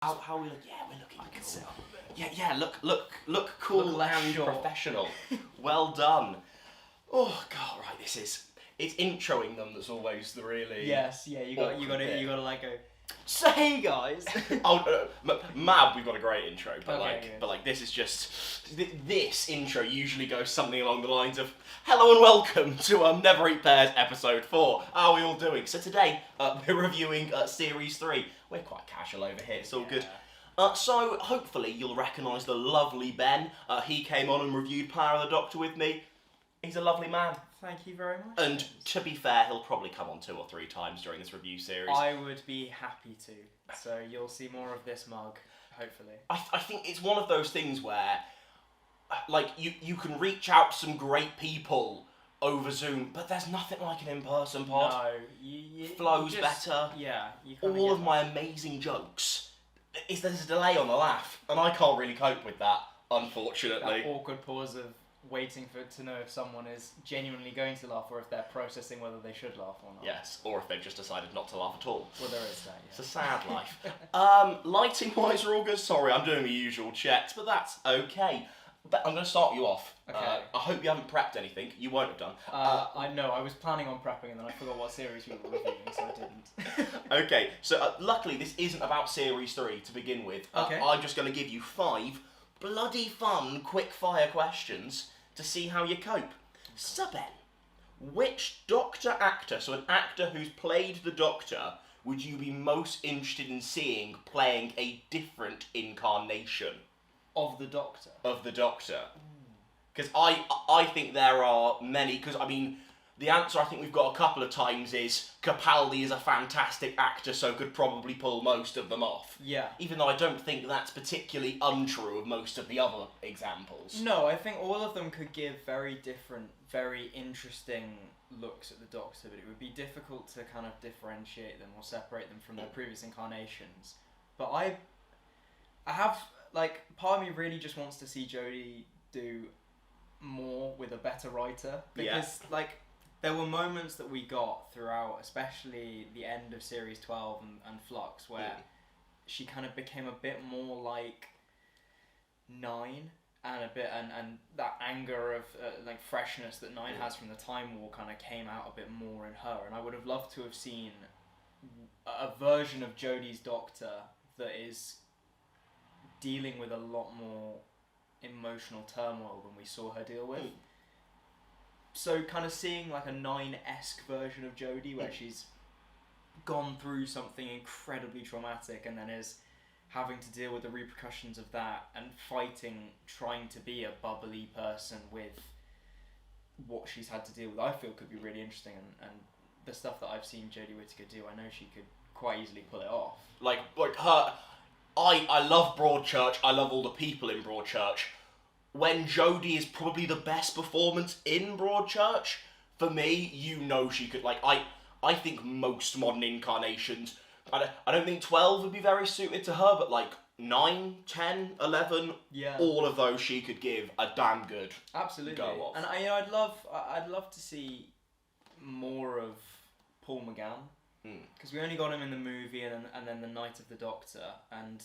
How are we looking? Yeah, we're looking cool. Yeah, look cool Look and short. professional. Well done. Oh god, right, it's introing them that's always the really Yes, yeah, you gotta like go. So hey guys. Mab, we've got a great intro, but Okay, like this is just this intro usually goes something along the lines of hello and welcome to Never Eat Pears episode 4. How are we all doing? So today we're reviewing series 3. We're quite casual over here. It's all good. So hopefully you'll recognise the lovely Ben. He came on and reviewed Power of the Doctor with me. He's a lovely man. Thank you very much. And to be fair, he'll probably come on 2 or 3 times during this review series. I would be happy to. So you'll see more of this mug, hopefully. I think it's one of those things where, like, you can reach out to some great people over Zoom, but there's nothing like an in-person pod. No, you Flows just, better. Yeah. All of my amazing jokes, there's a delay on the laugh, and I can't really cope with that, unfortunately. That awkward pause of waiting to know if someone is genuinely going to laugh or if they're processing whether they should laugh or not. Yes, or if they've just decided not to laugh at all. Well, there is that, yeah. It's a sad life. Lighting-wise, we're all good. Sorry, I'm doing the usual checks, but that's okay. But I'm going to start you off. Okay. I hope you haven't prepped anything. You won't have done. I know. I was planning on prepping and then I forgot what series we were reviewing, so I didn't. Okay, so luckily this isn't about Series 3 to begin with. Okay. I'm just going to give you 5 bloody fun quick-fire questions to see how you cope. So Ben, which Doctor actor, so an actor who's played the Doctor, would you be most interested in seeing playing a different incarnation Of the Doctor? of the Doctor? Because I think there are many, because I mean, the answer I think we've got a couple of times is Capaldi is a fantastic actor, so could probably pull most of them off. Yeah. Even though I don't think that's particularly untrue of most of the other examples. No, I think all of them could give very different, very interesting looks at the Doctor, but it would be difficult to kind of differentiate them or separate them from their previous incarnations. But I have, like, part of me really just wants to see Jodie do more with a better writer. Because, like, there were moments that we got throughout, especially the end of Series 12 and Flux, where she kind of became a bit more like 9, and a bit and that anger of like freshness that 9 has from the Time War kind of came out a bit more in her. And I would have loved to have seen a version of Jodie's Doctor that is dealing with a lot more emotional turmoil than we saw her deal with. So kind of seeing like a 9-esque version of Jodie where she's gone through something incredibly traumatic and then is having to deal with the repercussions of that and fighting, trying to be a bubbly person with what she's had to deal with, I feel could be really interesting. And the stuff that I've seen Jodie Whittaker do, I know she could quite easily pull it off. Like her, I love Broadchurch, I love all the people in Broadchurch. When Jodie is probably the best performance in Broadchurch, for me, you know she could, like, I think most modern incarnations, I don't think 12 would be very suited to her, but like 9, 10, 11, all of those she could give a damn good Absolutely. go off. And I'd love to see more of Paul McGann, because we only got him in the movie and then the Night of the Doctor, and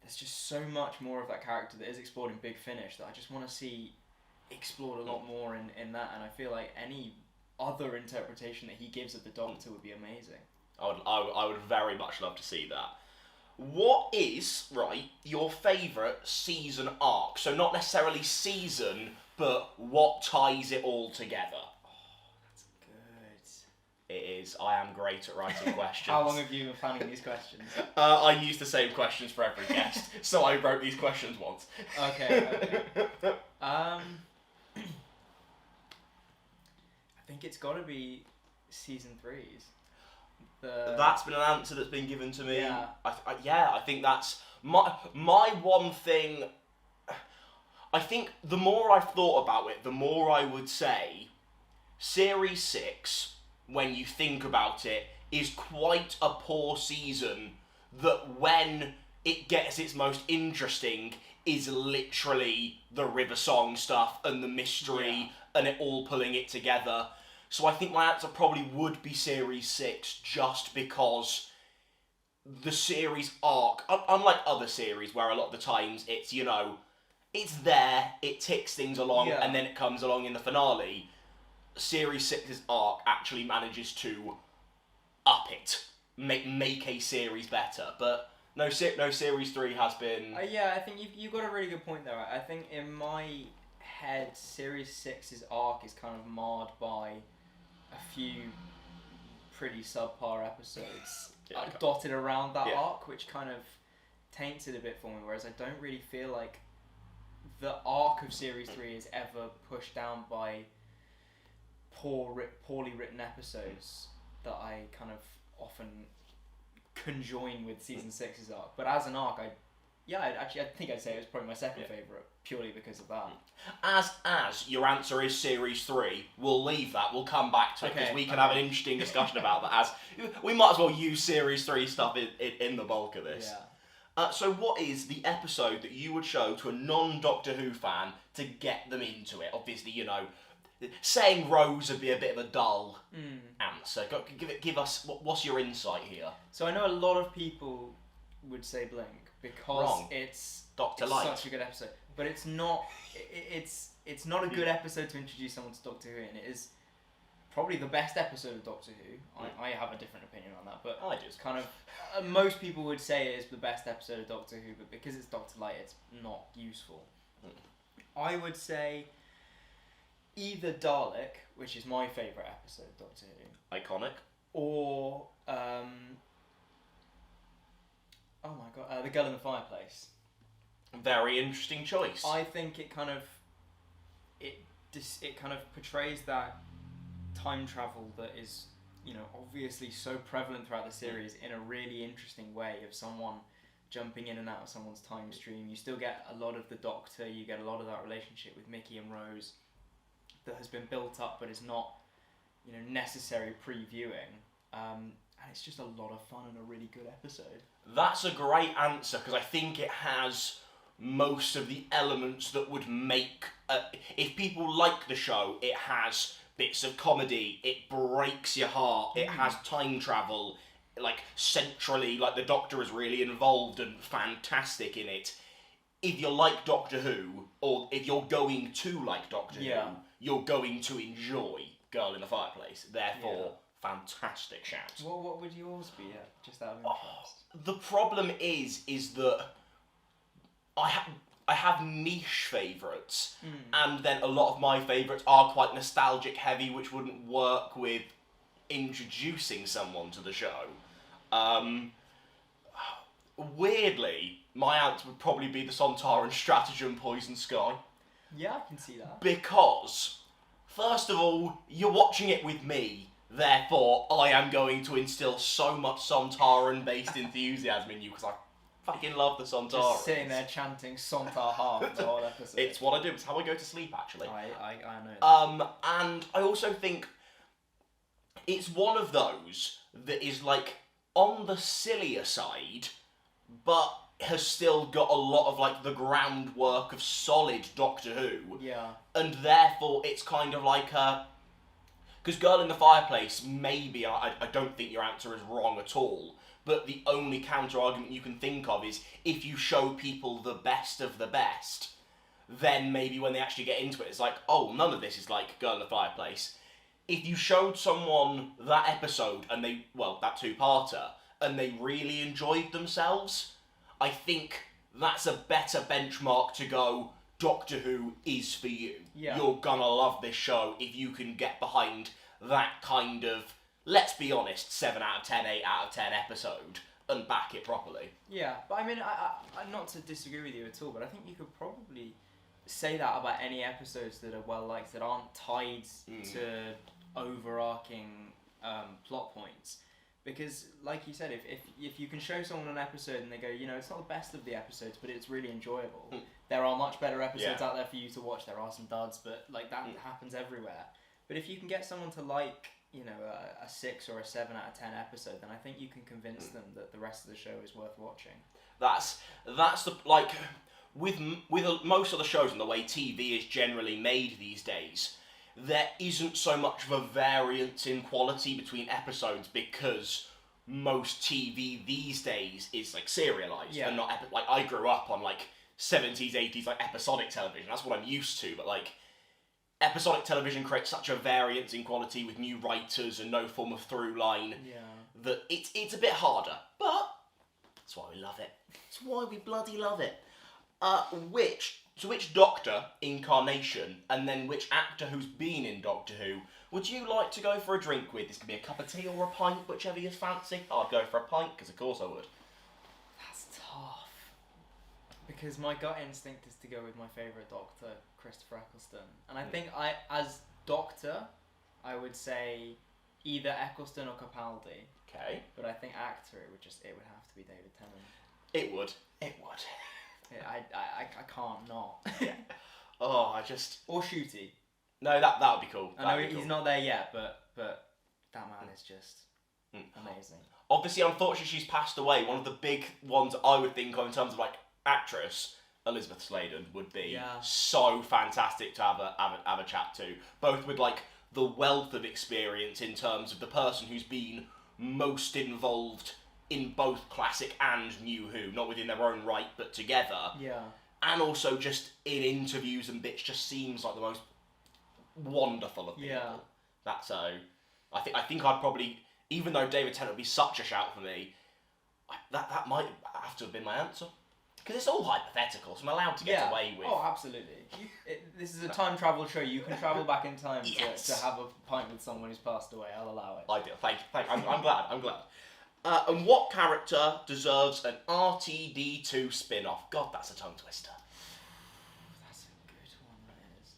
there's just so much more of that character that is explored in Big Finish that I just want to see explored a lot more in that, and I feel like any other interpretation that he gives of the Doctor would be amazing. I would very much love to see that. What is, right, your favourite season arc? So not necessarily season, but what ties it all together? It is. I am great at writing questions. How long have you been planning these questions? I use the same questions for every guest, so I wrote these questions once. Okay. I think it's got to be season 3's. That's been an answer that's been given to me. Yeah. I think that's my one thing. I think the more I've thought about it, the more I would say Series 6, when you think about it, is quite a poor season that when it gets its most interesting is literally the River Song stuff and the mystery and it all pulling it together. So I think my answer probably would be Series 6 just because the series arc, unlike other series where a lot of the times it's, it's there, it ticks things along, Yeah. and then it comes along in the finale, Series 6's arc actually manages to up it, make a series better. But no, Series 3 has been... I think you got a really good point there. I think in my head, Series 6's arc is kind of marred by a few pretty subpar episodes dotted around that arc, which kind of taints it a bit for me, whereas I don't really feel like the arc of Series 3 is ever pushed down by poorly written episodes that I kind of often conjoin with Season 6's arc. But as an arc, I think I'd say it was probably my second favourite, purely because of that. As your answer is Series 3, we'll leave that, we'll come back to it, because we can have an interesting discussion about that, as we might as well use Series 3 stuff in the bulk of this. Yeah. So what is the episode that you would show to a non-Doctor Who fan to get them into it? Obviously, saying Rose would be a bit of a dull answer. Give us, what's your insight here? So I know a lot of people would say Blink, because it's Dr. Light. Such a good episode. But it's not. It's not a good episode to introduce someone to Doctor Who, and it is probably the best episode of Doctor Who. I have a different opinion on that, but I just kind of most people would say it is the best episode of Doctor Who, but because it's Doctor Light, it's not useful. I would say either Dalek, which is my favourite episode of Doctor Who, iconic, or oh my god, The Girl in the Fireplace. Very interesting choice. I think it kind of portrays that time travel that is, obviously so prevalent throughout the series in a really interesting way, of someone jumping in and out of someone's time stream. You still get a lot of the Doctor, you get a lot of that relationship with Mickey and Rose that has been built up but is not, necessary pre-viewing. And it's just a lot of fun and a really good episode. That's a great answer, because I think it has most of the elements that would make... if people like the show, it has bits of comedy, it breaks your heart, it has time travel, centrally, the Doctor is really involved and fantastic in it. If you like Doctor Who, or if you're going to like Doctor Who, you're going to enjoy Girl in the Fireplace. Therefore, fantastic shout. What would yours be, just out of interest? The problem is that I have niche favourites, and then a lot of my favourites are quite nostalgic heavy, which wouldn't work with introducing someone to the show. Weirdly, my answer would probably be the Sontaran Stratagem Poison Sky. Yeah, I can see that. Because, first of all, you're watching it with me, therefore I am going to instill so much Sontaran-based enthusiasm in you, because I fucking love the Sontarans. Just sitting there chanting Sontar Half the whole episode. It's what I do, it's how I go to sleep, actually. I know that. And I also think it's one of those that is, on the sillier side, but has still got a lot of, the groundwork of solid Doctor Who. Yeah. And therefore, it's kind of like a... Because Girl in the Fireplace, maybe, I don't think your answer is wrong at all, but the only counter-argument you can think of is, if you show people the best of the best, then maybe when they actually get into it, it's like, oh, none of this is like Girl in the Fireplace. If you showed someone that episode, and that two-parter, and they really enjoyed themselves, I think that's a better benchmark to go, Doctor Who is for you. Yeah. You're gonna love this show if you can get behind that kind of, let's be honest, 7 out of 10, 8 out of 10 episode and back it properly. Yeah, but I mean, I not to disagree with you at all, but I think you could probably say that about any episodes that are well liked, that aren't tied to overarching plot points. Because, like you said, if you can show someone an episode and they go, it's not the best of the episodes, but it's really enjoyable. There are much better episodes out there for you to watch. There are some duds, but that happens everywhere. But if you can get someone to like, a 6 or a 7 out of 10 episode, then I think you can convince them that the rest of the show is worth watching. That's the with most of the shows and the way TV is generally made these days, there isn't so much of a variance in quality between episodes, because most TV these days is like serialized Yeah. and not like I grew up on like 70s, 80s like episodic television. That's what I'm used to, but like episodic television creates such a variance in quality with new writers and no form of through line that it's a bit harder. But that's why we love it. It's why we bloody love it. Which Doctor incarnation and then which actor who's been in Doctor Who would you like to go for a drink with? This could be a cup of tea or a pint, whichever you fancy. I'd go for a pint, because of course I would. That's tough. Because my gut instinct is to go with my favourite Doctor, Christopher Eccleston. And I think as Doctor, I would say either Eccleston or Capaldi. Okay. But I think actor, it would have to be David Tennant. It would. I can't not. Oh, Or Shooty. No, that would be cool. I know he's not there yet, but that man is just amazing. Obviously, unfortunately, she's passed away. One of the big ones I would think of in terms of like actress, Elizabeth Sladen would be so fantastic to have a chat to. Both with like the wealth of experience in terms of the person who's been most involved in both classic and New Who, not within their own right, but together. Yeah. And also just in interviews and bits, just seems like the most wonderful of people. Yeah. That's so. I think I'd probably, even though David Tennant would be such a shout for me, that might have to have been my answer. Because it's all hypothetical, so I'm allowed to get away with. Oh, absolutely. This is a time travel show. You can travel back in time to have a pint with someone who's passed away. I'll allow it. Ideal. Thank you. I'm glad. And what character deserves an RTD2 spin-off? God, that's a tongue twister. That's a good one, that is.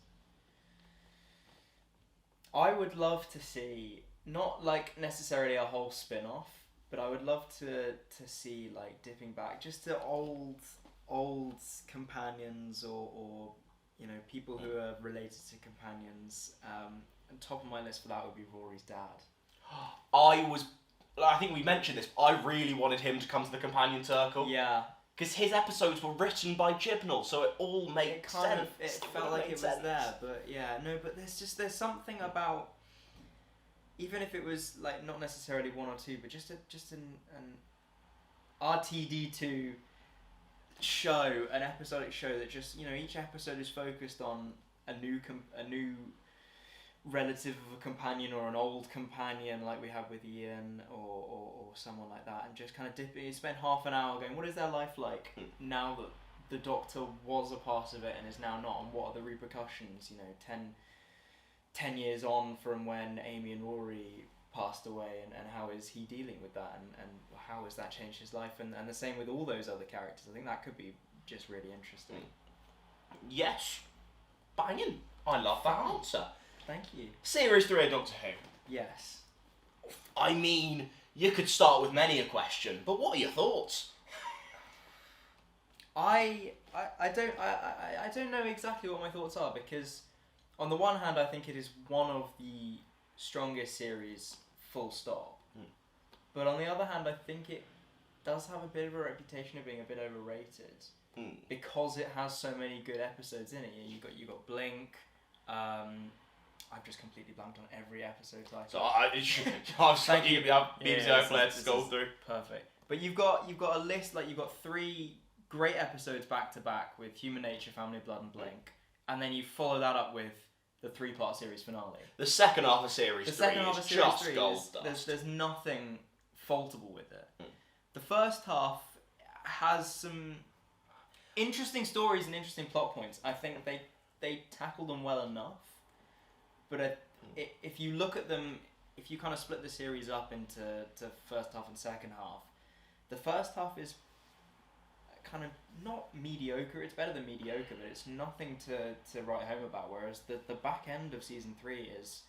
I would love to see, not like necessarily a whole spin-off, but I would love to see like dipping back just to old companions or you know, people who are related to companions. And top of my list for that would be Rory's dad. I think we mentioned this, but I really wanted him to come to the companion circle. Yeah. Because his episodes were written by Chibnall, so it all made sense. It felt like it was there, but yeah, no, but there's something about, even if it was like not necessarily one or two, but just an RTD2 show, an episodic show that just, you know, each episode is focused on a new relative of a companion or an old companion like we have with Ian or someone like that, and just kind of you spend half an hour going, what is their life like now that the Doctor was a part of it and is now not, and what are the repercussions, you know, 10 years on from when Amy and Rory passed away, and how is he dealing with that, and how has that changed his life, and the same with all those other characters. I think that could be just really interesting. Yes. Banging. I love that answer. Thank you. Series 3 of Doctor Who. Yes. I mean, you could start with many a question, but what are your thoughts? I don't know exactly what my thoughts are, because on the one hand I think it is one of the strongest series, full stop. But on the other hand I think it does have a bit of a reputation of being a bit overrated because it has so many good episodes in it. You got Blink. I've just completely blanked on every episode title. So I was thank you. BBC iPlayer to scroll through. Perfect. But you've got a list, like you've got 3 great episodes back to back with Human Nature, Family Blood, and Blink, and then you follow that up with the 3-part series finale. The second half of series 3 is just gold dust. There's nothing faultable with it. The first half has some interesting stories and interesting plot points. I think they tackle them well enough. But if you look at them, if you kind of split the series up into first half and second half, the first half is kind of not mediocre. It's better than mediocre, but it's nothing to write home about. Whereas the back end of season 3 is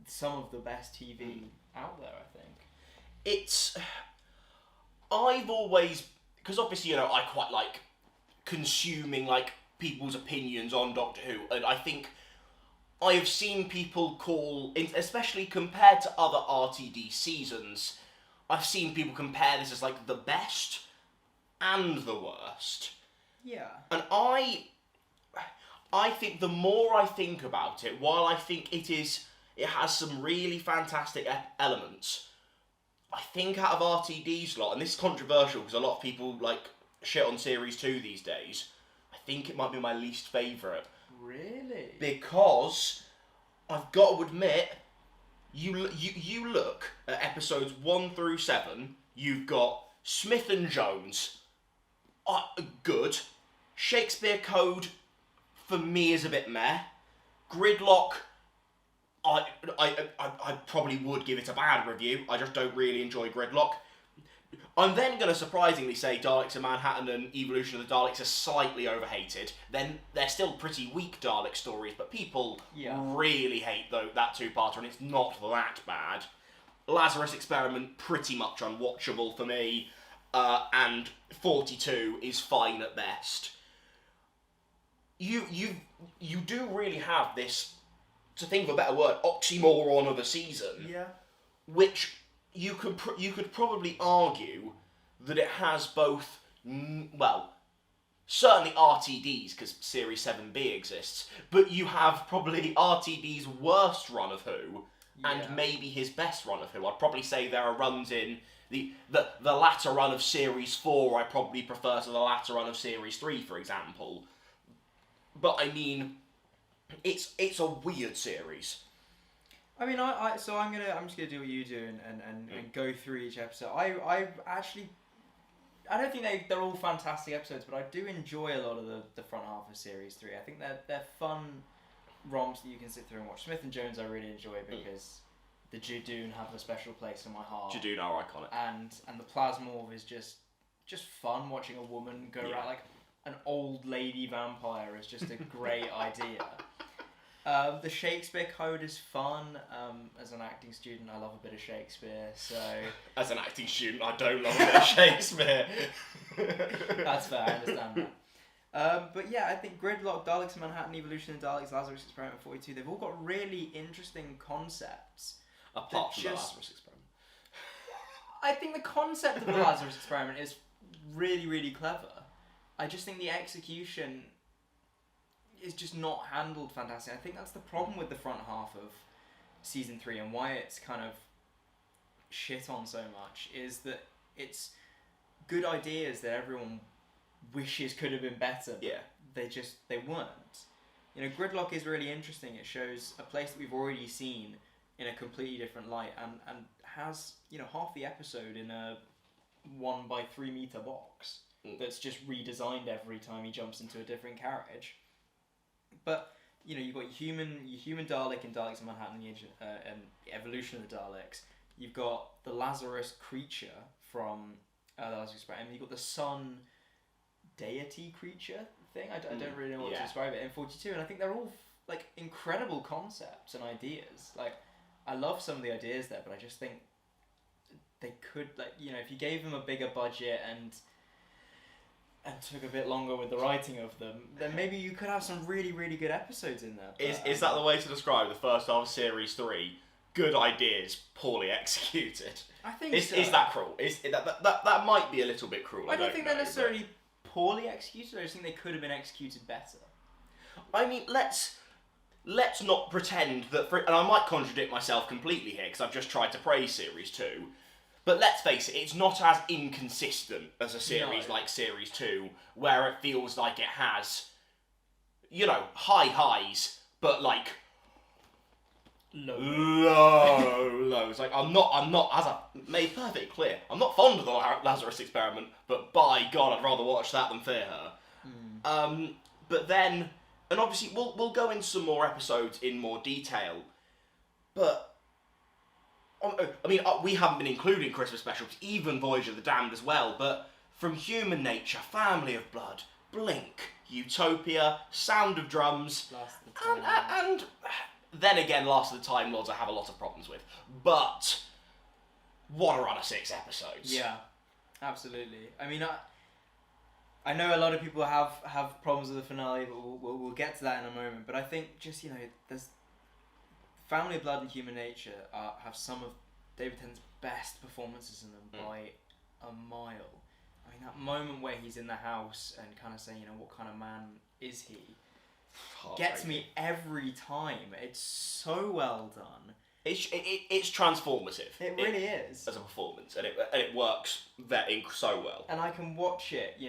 some of the best TV out there, I think. I've always, because obviously, you know, I quite like consuming like people's opinions on Doctor Who, and I think I have seen people call, especially compared to other RTD seasons, I've seen people compare this as like the best and the worst. Yeah. And I think the more I think about it, while I think it has some really fantastic elements, I think out of RTD's lot, and this is controversial because a lot of people like shit on Series 2 these days, I think it might be my least favourite. Really? Because I've got to admit, you look at episodes 1 through 7, you've got Smith and Jones, good. Shakespeare Code, for me, is a bit meh. Gridlock, I probably would give it a bad review. I just don't really enjoy Gridlock. I'm then going to surprisingly say Daleks in Manhattan and Evolution of the Daleks are slightly overhated. Then they're still pretty weak Dalek stories, but people really hate that two-parter, and it's not that bad. Lazarus Experiment, pretty much unwatchable for me, and 42 is fine at best. You do really have this, to think of a better word, oxymoron of a season. Yeah. Which you could probably argue that it has both, certainly RTD's, because Series 7B exists, but you have probably RTD's worst run of Who, and maybe his best run of Who. I'd probably say there are runs in the latter run of Series 4 I probably prefer to the latter run of Series 3, for example. But I mean, it's a weird series. I mean, I'm just gonna do what you do and go through each episode. I don't think they're all fantastic episodes, but I do enjoy a lot of the front half of Series 3. I think they're fun romps that you can sit through and watch. Smith and Jones I really enjoy because the Judoon have a special place in my heart. Judoon are iconic. And the Plasmorph is just fun watching a woman go around like an old lady vampire is just a great idea. The Shakespeare Code is fun. As an acting student, I love a bit of Shakespeare, so... As an acting student, I don't love a bit of Shakespeare. That's fair, I understand that. But yeah, I think Gridlock, Daleks in Manhattan, Evolution of the Daleks, Lazarus Experiment 42, they've all got really interesting concepts. Apart from the Lazarus Experiment. I think the concept of the Lazarus Experiment is really, really clever. I just think the execution is just not handled fantastic. I think that's the problem with the front half of Season 3 and why it's kind of shit on so much, is that it's good ideas that everyone wishes could have been better, but they weren't. You know, Gridlock is really interesting. It shows a place that we've already seen in a completely different light and has, half the episode in a 1 by 3 meter box that's just redesigned every time he jumps into a different carriage. But you've got your human Dalek in Daleks in Manhattan and the Evolution of the Daleks. You've got the Lazarus creature from the Lazarus Experiment. You've got the sun deity creature thing. I don't really know what to describe it in 42. And I think they're all like incredible concepts and ideas. Like, I love some of the ideas there, but I just think they could, if you gave them a bigger budget and took a bit longer with the writing of them, then maybe you could have some really, really good episodes in there. But, is that the way to describe the first half of Series 3? Good ideas, poorly executed. I think so. Is that cruel? That might be a little bit cruel. I don't think they're necessarily poorly executed. I just think they could have been executed better. I mean, let's not pretend that... and I might contradict myself completely here, because I've just tried to praise Series 2. But let's face it, it's not as inconsistent as a series like Series 2, where it feels like it has, high highs, but low lows. Like, I'm not, as I made perfectly clear, I'm not fond of the Lazarus Experiment, but by God, I'd rather watch that than Fear Her. But then, and obviously, we'll go into some more episodes in more detail, but I mean, we haven't been including Christmas specials, even Voyage of the Damned as well, but from Human Nature, Family of Blood, Blink, Utopia, Sound of Drums, and then again, Last of the Time Lords I have a lot of problems with. But what a run of 6 episodes. Yeah, absolutely. I mean, I know a lot of people have problems with the finale, but we'll get to that in a moment. But I think just, there's... Family of Blood and Human Nature have some of David Tennant's best performances in them by a mile. I mean, that moment where he's in the house and kind of saying, what kind of man is he? Gets me every time. It's so well done. It's transformative. It really is. As a performance, and it works so well. And I can watch it,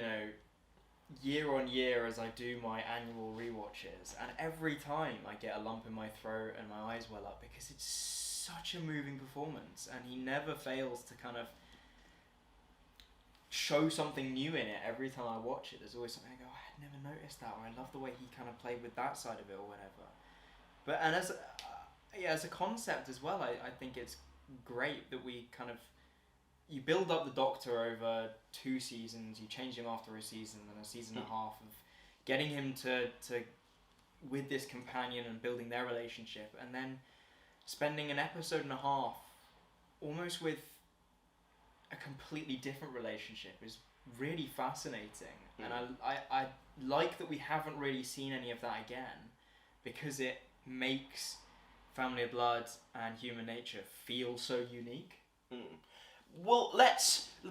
year on year as I do my annual rewatches, and every time I get a lump in my throat and my eyes well up because it's such a moving performance, and he never fails to kind of show something new in it every time I watch it. There's always something I go, I had never noticed that, or I love the way he kind of played with that side of it, or whatever. But and as a concept as well, I think it's great that we kind of, you build up the Doctor over 2 seasons, you change him after a season and a season and a half of getting him to with this companion and building their relationship, and then spending an episode and a half almost with a completely different relationship is really fascinating. And I like that we haven't really seen any of that again, because it makes Family of Blood and Human Nature feel so unique. Well,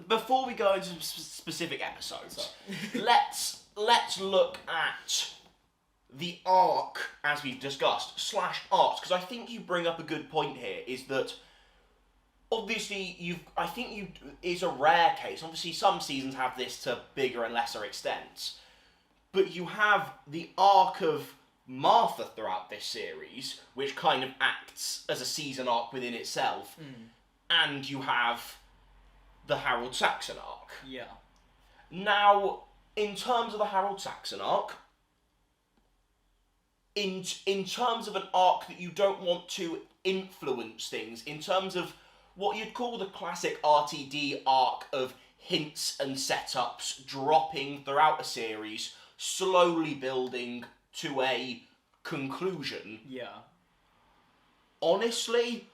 before we go into specific episodes, let's look at the arc as we've discussed / arcs, because I think you bring up a good point here. Is that obviously it's a rare case. Obviously, some seasons have this to bigger and lesser extents, but you have the arc of Martha throughout this series, which kind of acts as a season arc within itself, and you have the Harold Saxon arc. Yeah. Now, in terms of the Harold Saxon arc, in terms of an arc that you don't want to influence things, in terms of what you'd call the classic RTD arc of hints and setups dropping throughout a series, slowly building to a conclusion. Yeah. Honestly,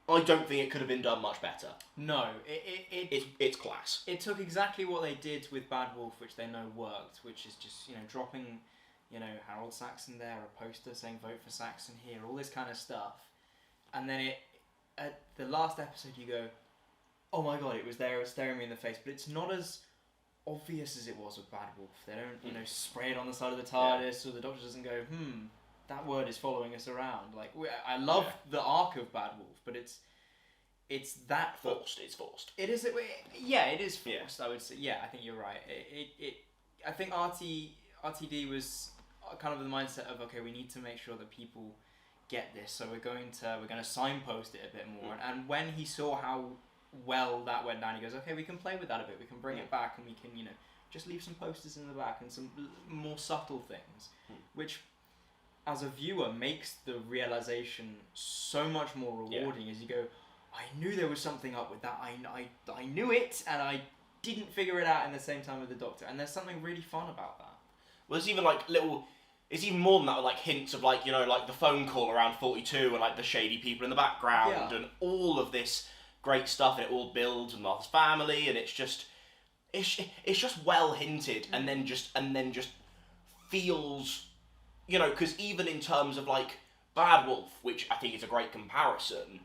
I don't think it could have been done much better. No, It's class. It took exactly what they did with Bad Wolf, which they know worked, which is just, dropping, Harold Saxon there, a poster saying vote for Saxon here, all this kind of stuff. And then at the last episode you go, oh my god, it was there, it was staring me in the face, but it's not as obvious as it was with Bad Wolf. They don't, spray it on the side of the TARDIS, or the Doctor doesn't go, that word is following us around. Like, I love the arc of Bad Wolf, but it's that forced. It's forced. It is. Yeah, it is forced. Yeah. I would say. Yeah, I think you're right. I think RTD was kind of the mindset of, okay, we need to make sure that people get this, so we're going to signpost it a bit more. And when he saw how well that went down, he goes, okay, we can play with that a bit. We can bring it back, and we can just leave some posters in the back and some more subtle things, which, as a viewer, makes the realization so much more rewarding. As you go, I knew there was something up with that. I knew it, and I didn't figure it out in the same time with the Doctor. And there's something really fun about that. Well, there's even it's even more than that, with like hints of like the phone call around 42 and like the shady people in the background and all of this great stuff, and it all builds and Martha's family, and it's just well hinted, and then just feels, because even in terms of like Bad Wolf, which I think is a great comparison,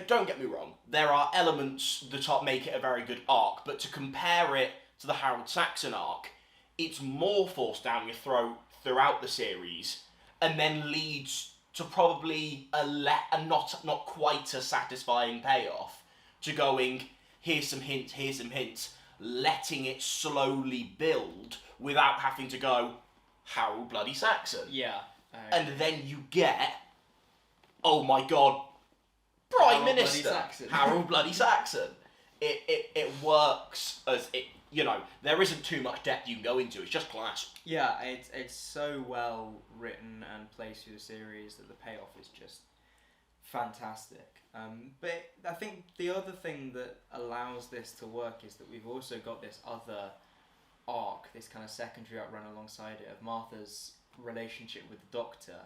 don't get me wrong, there are elements that make it a very good arc, but to compare it to the Harold Saxon arc, it's more forced down your throat throughout the series, and then leads to probably a not quite a satisfying payoff, to going, here's some hints, letting it slowly build without having to go, Harold bloody Saxon. Yeah. And then you get, oh my god, Prime Harold Minister bloody Saxon. Harold bloody Saxon. It works as it. There isn't too much depth you can go into. It's just class. Yeah, it's so well written and placed through the series that the payoff is just fantastic. But I think the other thing that allows this to work is that we've also got this other arc, this kind of secondary arc run alongside it, of Martha's relationship with the Doctor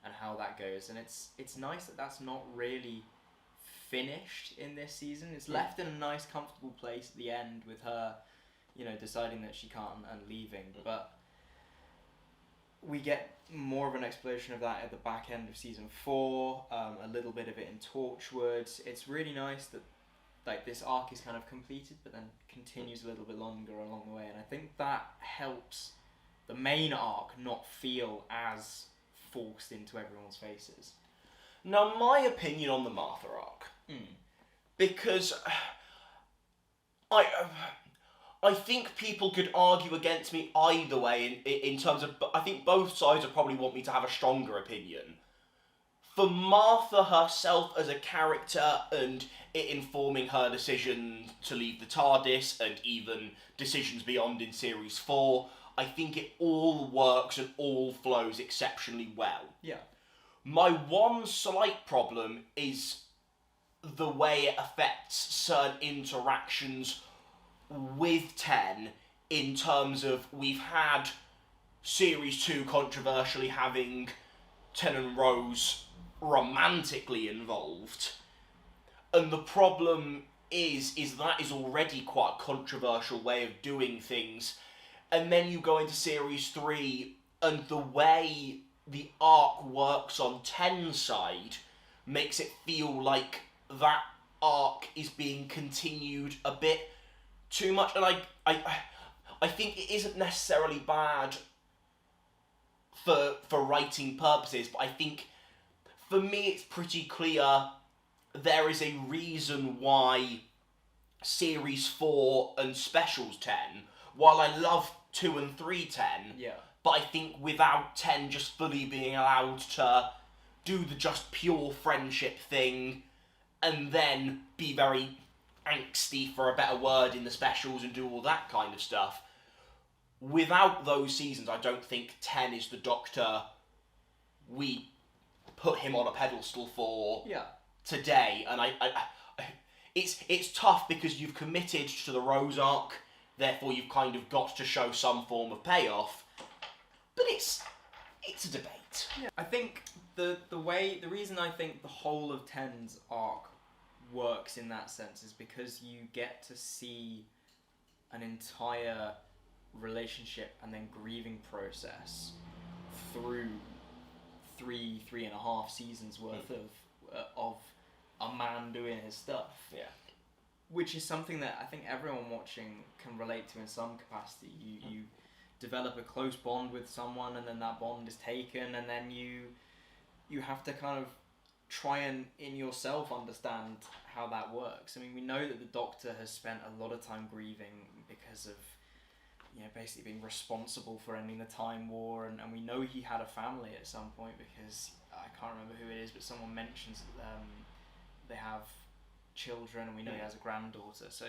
and how that goes. And it's nice that that's not really finished in this season. It's left in a nice, comfortable place at the end with her, deciding that she can't and leaving. But we get more of an exploration of that at the back end of season 4, a little bit of it in Torchwood. It's really nice that like this arc is kind of completed, but then continues a little bit longer along the way, and I think that helps the main arc not feel as forced into everyone's faces. Now, my opinion on the Martha arc, because I think people could argue against me either way in terms of, but I think both sides would probably want me to have a stronger opinion. For Martha herself as a character and it informing her decision to leave the TARDIS and even decisions beyond in Series 4, I think it all works and all flows exceptionally well. Yeah. My one slight problem is the way it affects certain interactions with Ten, in terms of we've had Series 2 controversially having Ten and Rose romantically involved, and the problem is that is already quite a controversial way of doing things, and then you go into Series 3 and the way the arc works on Ten's side makes it feel like that arc is being continued a bit too much, and I think it isn't necessarily bad for writing purposes, but I think for me it's pretty clear there is a reason why Series 4 and Specials 10, while I love 2 and 3 10, but I think without 10 just fully being allowed to do the just pure friendship thing and then be very angsty, for a better word, in the specials and do all that kind of stuff. Without those seasons, I don't think 10 is the Doctor we put him on a pedestal for today. And it's tough because you've committed to the Rose arc, therefore you've kind of got to show some form of payoff. But it's a debate. Yeah. I think the reason I think the whole of Ten's arc works in that sense is because you get to see an entire relationship and then grieving process through three and a half seasons worth of a man doing his stuff. Yeah. Which is something that I think everyone watching can relate to in some capacity. You develop a close bond with someone, and then that bond is taken, and then you have to kind of try and in yourself understand how that works. I mean, we know that the Doctor has spent a lot of time grieving because of, basically being responsible for ending the Time War, and we know he had a family at some point because I can't remember who it is, but someone mentions they have children, and we know he has a granddaughter. So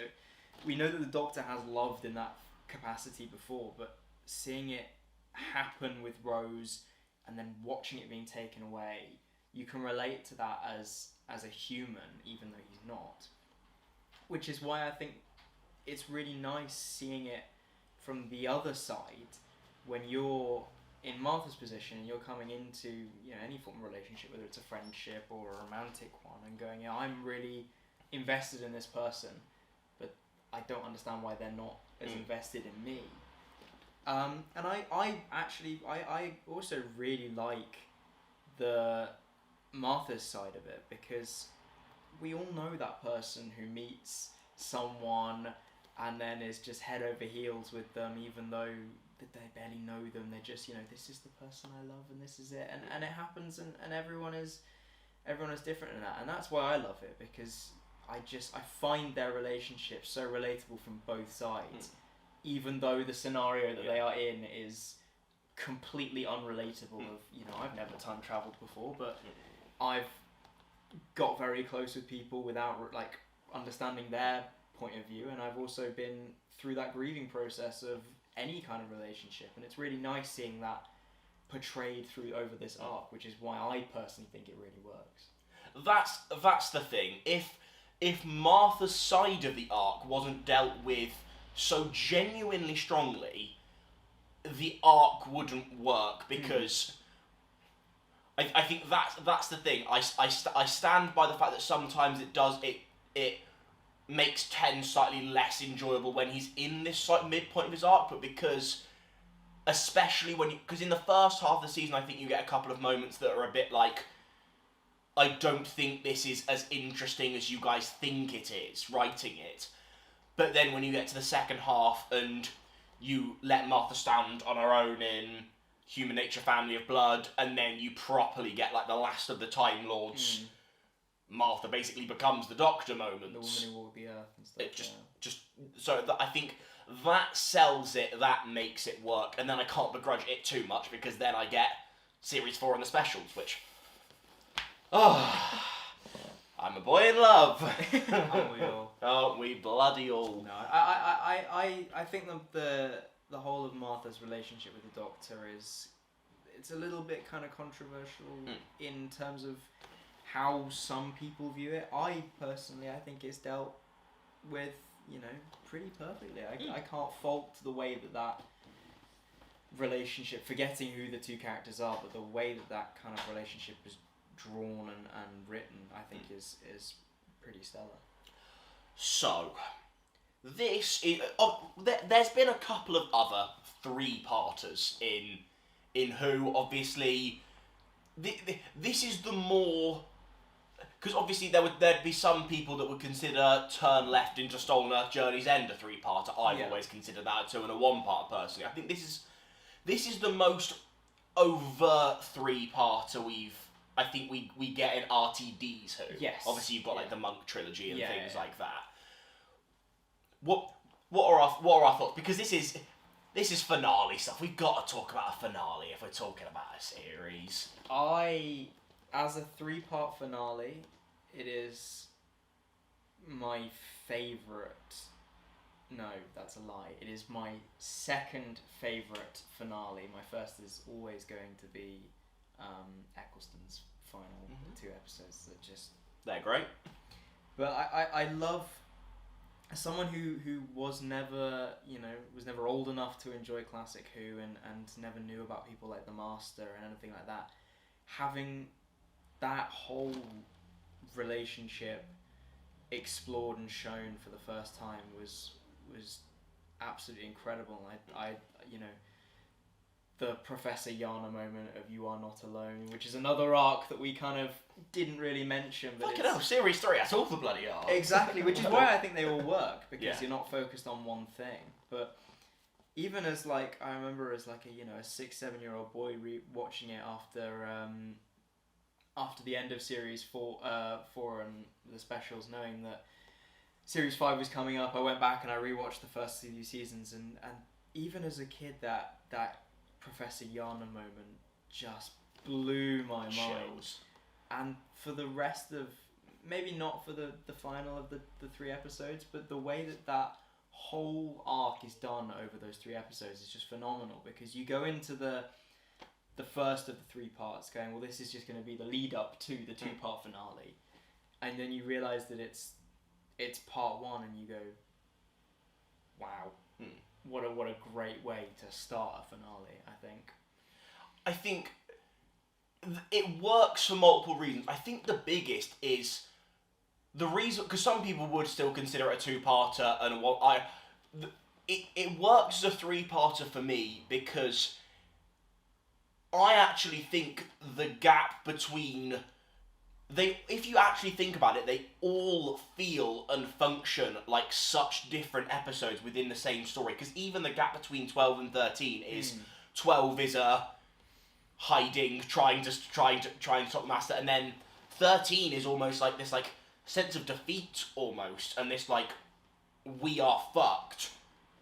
we know that the Doctor has loved in that capacity before, but seeing it happen with Rose and then watching it being taken away, you can relate to that as a human, even though he's not. Which is why I think it's really nice seeing it from the other side, when you're in Martha's position and you're coming into any form of relationship, whether it's a friendship or a romantic one, and going, I'm really invested in this person, but I don't understand why they're not as invested in me. And I also really like the Martha's side of it, because we all know that person who meets someone and then is just head over heels with them, even though they barely know them. They're just, this is the person I love and this is it, and it happens, and everyone is different in that, and that's why I love it, because I find their relationship so relatable from both sides, even though the scenario that they are in is completely unrelatable. Of I've never time travelled before, but I've got very close with people without understanding their point of view, and I've also been through that grieving process of any kind of relationship, and it's really nice seeing that portrayed over this arc, which is why I personally think it really works. That's the thing. If Martha's side of the arc wasn't dealt with so genuinely strongly, the arc wouldn't work, because I think that's the thing. I stand by the fact that sometimes it makes 10 slightly less enjoyable when he's in this midpoint of his arc, but because especially because in the first half of the season, I think you get a couple of moments that are a bit like, I don't think this is as interesting as you guys think it is, writing it. But then when you get to the second half and you let Martha stand on her own in Human Nature, Family of Blood, and then you properly get like the last of the Time Lords. Martha basically becomes the Doctor moments. The woman who walked the earth and stuff. It just so that I think that sells it, that makes it work, and then I can't begrudge it too much because then I get Series 4 and the specials, which I'm a boy in love. Aren't we all? Aren't we bloody all? No, I think the whole of Martha's relationship with the Doctor it's a little bit kind of controversial in terms of how some people view it. I personally think it's dealt with, pretty perfectly. I can't fault the way that relationship, forgetting who the two characters are, but the way that kind of relationship is drawn and written, I think is pretty stellar. So, this is... there's been a couple of other three-parters in who, obviously... this is the more... Because obviously there'd be some people that would consider Turn Left into Stolen Earth Journey's End a three-parter. I've always considered that a two and a one-part personally. I think this is the most overt three-parter I think we get in RTD's Who. Yes. Obviously you've got like the Monk trilogy and things like that. What are our thoughts? Because this is finale stuff. We've got to talk about a finale if we're talking about a series. As a three-part finale, it is my favourite... No, that's a lie. It is my second favourite finale. My first is always going to be Eccleston's final two episodes that just... They're great. But I love... As someone who was never, was never old enough to enjoy classic Who and never knew about people like the Master and anything like that, having that whole relationship explored and shown for the first time was absolutely incredible. I the Professor Yana moment of You Are Not Alone, which is another arc that we kind of didn't really mention. But Fucking hell, Series 3, that's all the bloody arc. Exactly, which is why I think they all work, because you're not focused on one thing. But even as I remember as a 6-7-year-old boy watching it after the end of Series 4 and the specials, knowing that Series 5 was coming up, I went back and I rewatched the first few seasons, and even as a kid, that Professor Yana moment just blew my mind. And for the rest of, maybe not for the final of the 3 episodes, but the way that whole arc is done over those 3 episodes is just phenomenal, because you go into the first of the 3 parts going, well, this is just going to be the lead up to the 2-part finale, and then you realise that it's part 1 and you go, wow, what a great way to start a finale. I think it works for multiple reasons. I think the biggest is the reason, because some people would still consider it a 2-parter, and it works as a 3-parter for me because I actually think the gap between if you actually think about it, they all feel and function like such different episodes within the same story. Because even the gap between 12 and 13 is 12 is a hiding, trying to stop the Master, and then 13 is almost like this sense of defeat almost, and this we are fucked,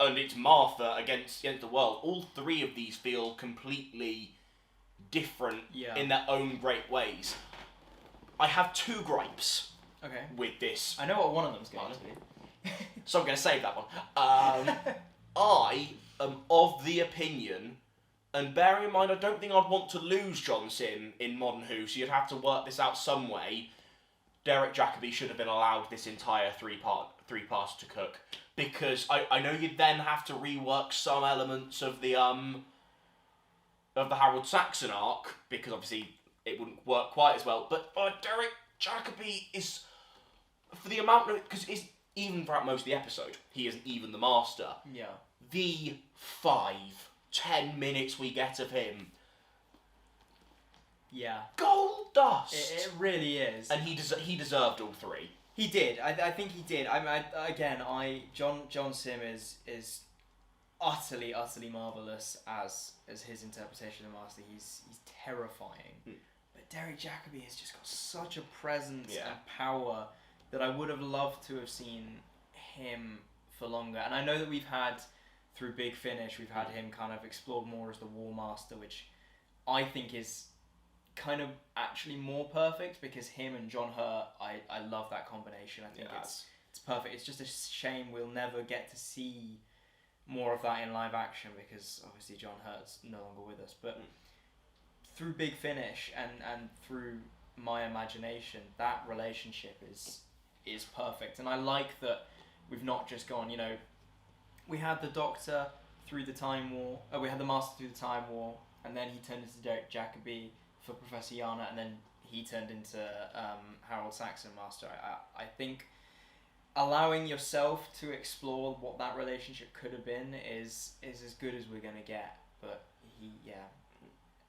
and it's Martha against the world. All 3 of these feel completely different in their own great ways. I have 2 gripes with this. I know what one of them's going to be. So I'm going to save that one. I am of the opinion, and bearing in mind I don't think I'd want to lose John Sim in Modern Who, so you'd have to work this out some way, Derek Jacobi should have been allowed this entire 3 parts to cook. Because I know you'd then have to rework some elements of the Harold Saxon arc, because obviously it wouldn't work quite as well. But Derek Jacobi is, for the amount of, because even throughout most of the episode, he isn't even the Master. Yeah. The 5-10 minutes we get of him, gold dust. It really is. And he deserved all 3. He did. I think he did. John Sim is utterly, utterly marvellous as his interpretation of the Master. He's terrifying. But Derek Jacobi has just got such a presence and power that I would have loved to have seen him for longer. And I know that we've had, through Big Finish, we've had him kind of explored more as the War Master, which I think is kind of actually more perfect, because him and John Hurt, I love that combination. I think it's perfect. It's just a shame we'll never get to see more of that in live action, because obviously John Hurt's no longer with us. But through Big Finish and through my imagination, that relationship is perfect. And I like that we've not just gone, we had the Doctor through the Time War, we had the Master through the Time War, and then he turned into Derek Jacobi for Professor Yana, and then he turned into Harold Saxon Master. I think allowing yourself to explore what that relationship could have been is as good as we're going to get. But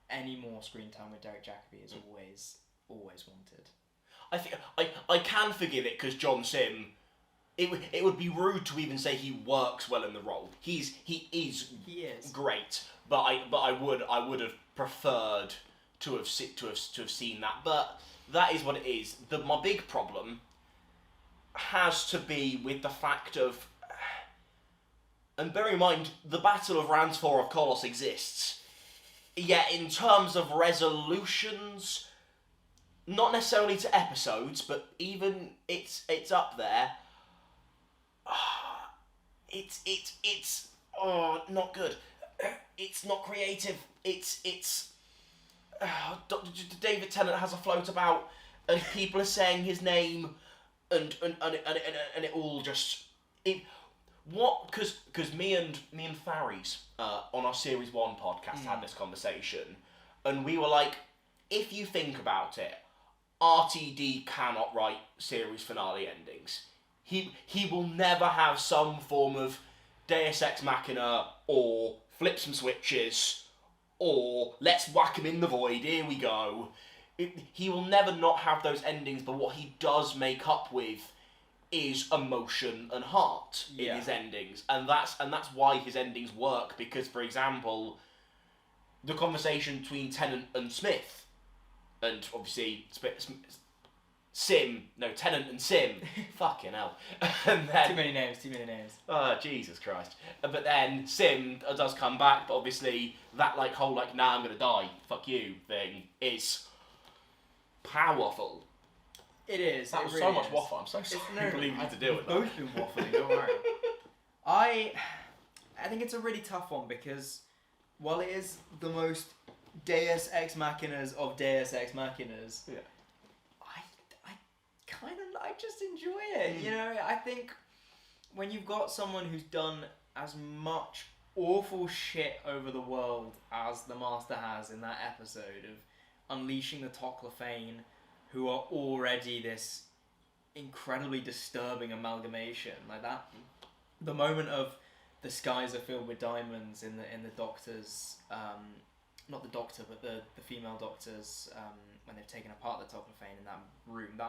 any more screen time with Derek Jacobi is always wanted. I think I can forgive it because John Sim. It would be rude to even say he works well in the role. He is great, but I would have preferred to have seen that. But that is what it is. My big problem has to be with the fact of, and bear in mind, the Battle of Ransfor of Kolos exists. Yet in terms of resolutions, not necessarily to episodes, but even it's up there. It's not good. It's not creative. It's David Tennant has a float about, and people are saying his name, and it all just because me and Faries on our Series 1 podcast had this conversation, and we were like, if you think about it, RTD cannot write series finale endings. He will never have some form of Deus Ex Machina or flip some switches or let's whack him in the void, here we go. He will never not have those endings, but what he does make up with is emotion and heart in his endings. And that's why his endings work, because, for example, the conversation between Tennant and Smith, and obviously Tennant and Sim. Fucking hell. And then, too many names. Oh, Jesus Christ. But then Sim does come back, but obviously that whole nah, I'm gonna die, fuck you thing is powerful. It is. That was really so much waffle. I'm so sorry. I believe you had to deal with that. Both been waffling, don't worry. I think it's a really tough one, because while it is the most Deus Ex Machinas of Deus Ex Machinas, I just enjoy it. I think when you've got someone who's done as much awful shit over the world as the Master has in that episode of unleashing the Toclafane, who are already this incredibly disturbing amalgamation like that, the moment of the skies are filled with diamonds in the Doctor's not the Doctor but the female Doctors when they've taken apart the Toclafane in that room,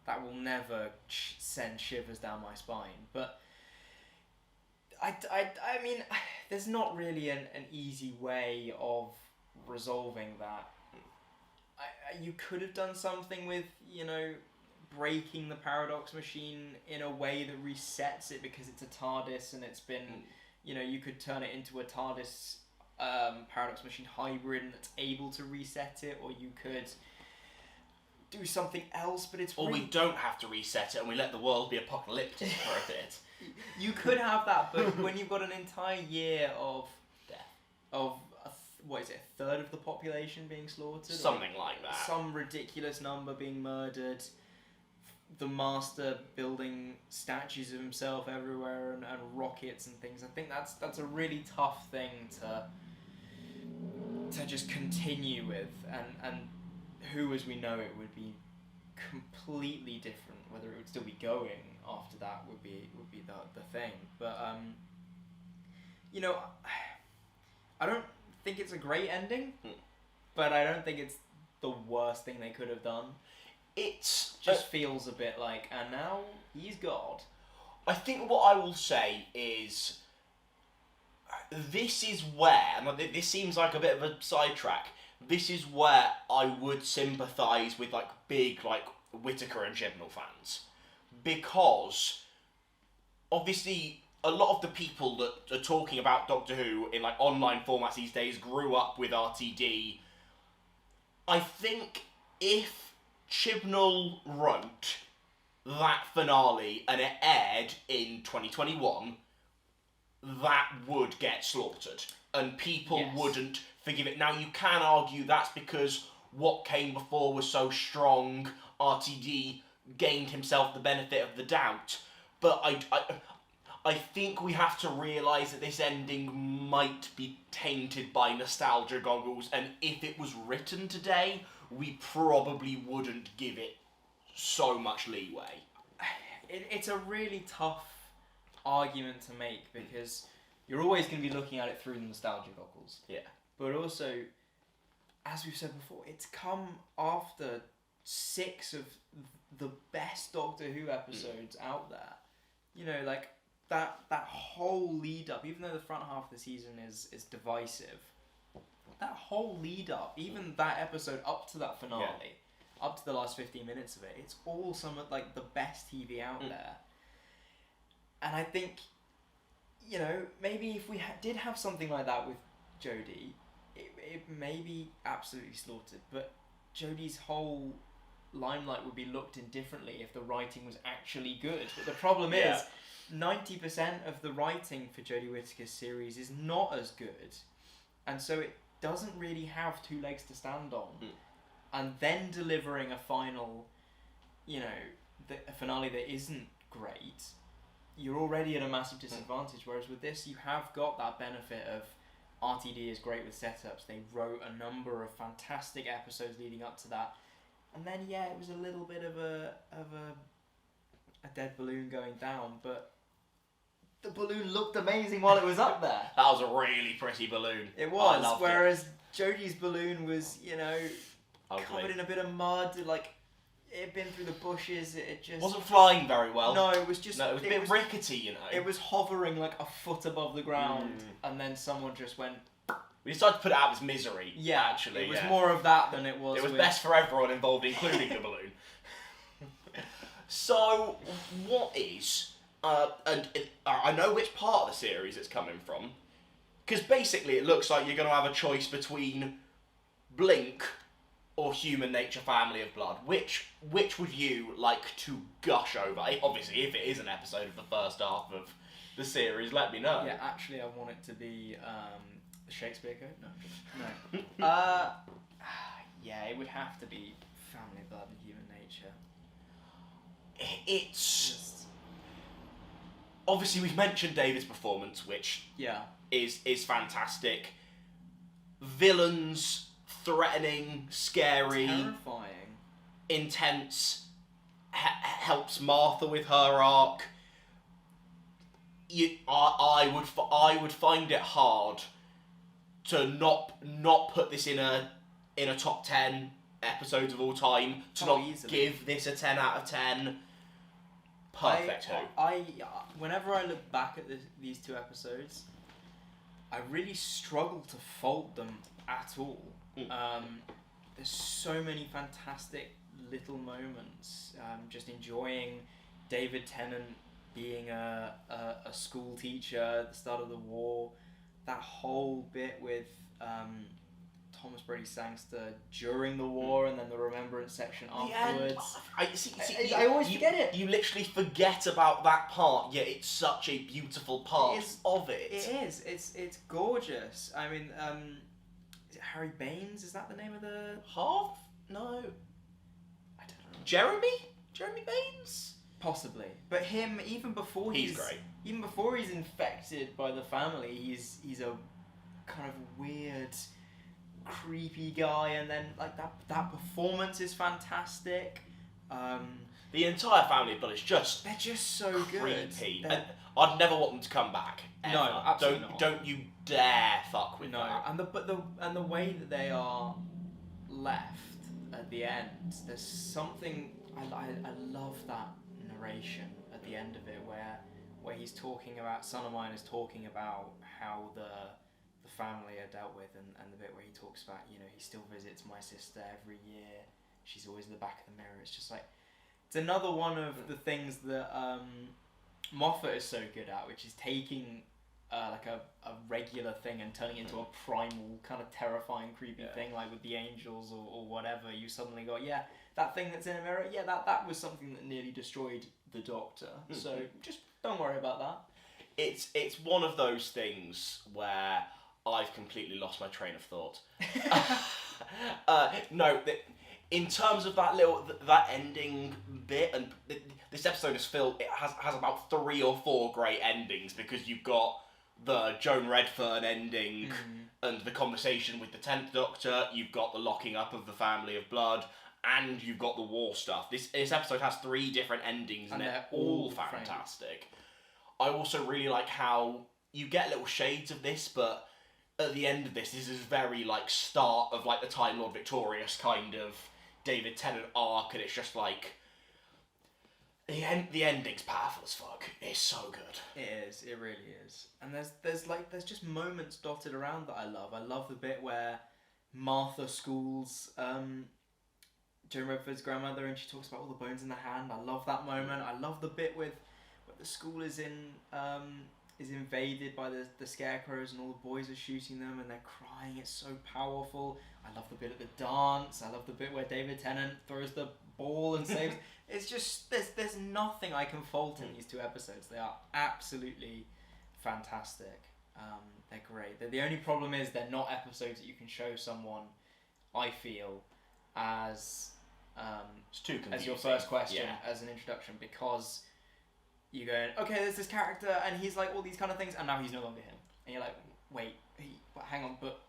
that will never send shivers down my spine. But I mean, there's not really an easy way of resolving that. You could have done something with, breaking the paradox machine in a way that resets it, because it's a TARDIS and it's been, you could turn it into a TARDIS paradox machine hybrid and it's able to reset it, or you could do something else, but it's we don't have to reset it and we let the world be apocalyptic for a bit. You could have that, but when you've got an entire year of death, what is it, a third of the population being slaughtered? Something like that. Some ridiculous number being murdered, the Master building statues of himself everywhere and rockets and things. I think that's a really tough thing to just continue with, and who, as we know it, would be completely different. Whether it would still be going after that would be the thing. But I don't think it's a great ending, but I don't think it's the worst thing they could have done. It just feels a bit like, and now he's God. I think what I will say is, this is where, and this seems like a bit of a sidetrack, this is where I would sympathise with, like, big, like, Whittaker and Chibnall fans. Because, obviously, a lot of the people that are talking about Doctor Who in, like, online formats these days grew up with RTD. I think if Chibnall wrote that finale and it aired in 2021, that would get slaughtered. And people wouldn't forgive it. Now, you can argue that's because what came before was so strong, RTD gained himself the benefit of the doubt. But I think we have to realise that this ending might be tainted by nostalgia goggles, and if it was written today, we probably wouldn't give it so much leeway. It's a really tough argument to make, because you're always going to be looking at it through the nostalgia goggles. Yeah. But also, as we've said before, it's come after 6 of the best Doctor Who episodes out there. You know, like, that whole lead up, even though the front half of the season is divisive, that whole lead up, even that episode up to that finale, up to the last 15 minutes of it, it's all some of, like, the best TV out there. And I think, you know, maybe if we did have something like that with Jodie, it may be absolutely slaughtered, but Jodie's whole limelight would be looked in differently if the writing was actually good. But the problem is, 90% of the writing for Jodie Whittaker's series is not as good, and so it doesn't really have 2 legs to stand on. And then delivering a final, you know, a finale that isn't great, you're already at a massive disadvantage. Whereas with this, you have got that benefit of RTD is great with setups. They wrote a number of fantastic episodes leading up to that, and then it was a little bit of a dead balloon going down, but the balloon looked amazing while it was up there. That was a really pretty balloon. It was, whereas Jodie's balloon was, you know, ugly, covered in a bit of mud, like, it had been through the bushes, it just... wasn't flying very well. No, it was just... No, it was a bit rickety, you know. It was hovering like a foot above the ground, and then someone just went... We decided to put it out of its misery, actually. It was more of that than it was... It was best for everyone involved, including the balloon. So, what is... I know which part of the series it's coming from, because basically it looks like you're going to have a choice between Blink or Human Nature Family of Blood. Which would you like to gush over? Obviously, if it is an episode of the first half of the series, let me know. Yeah, actually, I want it to be the Shakespeare Code. No. Yeah, it would have to be Family of Blood and Human Nature. It's... Obviously, we've mentioned David's performance, which is fantastic. Villains, threatening, scary, terrifying, intense, helps Martha with her arc. I would find it hard to not put this in a top 10 episodes of all time, to not easily give this a 10 out of 10. Perfect Who. Whenever I look back at these 2 episodes, I really struggle to fault them at all. There's so many fantastic little moments. Just enjoying David Tennant being a school teacher at the start of the war. That whole bit with Thomas Brady Sangster during the war, and then the remembrance section afterwards. I always forget it. You literally forget about that part, yet it's such a beautiful part of it. It is. It's gorgeous. I mean, is it Harry Baines? Is that the name of the... Half? No. I don't know. Jeremy Baines? Possibly. But him, even before he's great. Even before he's infected by the family, he's a kind of weird, creepy guy, and then like that performance is fantastic. The entire Family of Blood is just... They're just so creepy. good. And I'd never want them to come back. Ever. No, absolutely not. Don't you dare fuck with that. And the way that they are left at the end, there's something... I love that narration at the end of it, where he's talking about... Son of Mine is talking about how the family are dealt with, and the bit where he talks about, you know, he still visits my sister every year. She's always in the back of the mirror. It's just like, it's another one of the things that Moffat is so good at, which is taking like a regular thing and turning it into a primal kind of terrifying, creepy thing, like with the angels or whatever. You suddenly go, yeah, that thing that's in a mirror, yeah, that was something that nearly destroyed the Doctor. So just don't worry about that. It's one of those things where I've completely lost my train of thought. No, in terms of that ending bit, and this episode is filled. It has about 3 or 4 great endings, because you've got the Joan Redfern ending and the conversation with the 10th Doctor. You've got the locking up of the Family of Blood, and you've got the war stuff. This episode has 3 different endings, and they're all fantastic. I also really like how you get little shades of this, but at the end of this is very like start of like the Time Lord Victorious kind of David Tennant arc, and it's just like the ending's powerful as fuck. It's so good. It is. It really is. And there's just moments dotted around that I love. I love the bit where Martha schools Joan Redford's grandmother, and she talks about all the bones in the hand. I love that moment. I love the bit where the school is invaded by the scarecrows, and all the boys are shooting them and they're crying. It's so powerful. I love the bit at the dance. I love the bit where David Tennant throws the ball and saves. It's just there's nothing I can fault in these 2 episodes. They are absolutely fantastic. They're great. The only problem is they're not episodes that you can show someone, I feel, as it's too confusing. as your first question, as an introduction, because you go, okay, there's this character and he's like all these kind of things, and now he's no longer him, and you're like, wait, hang on, but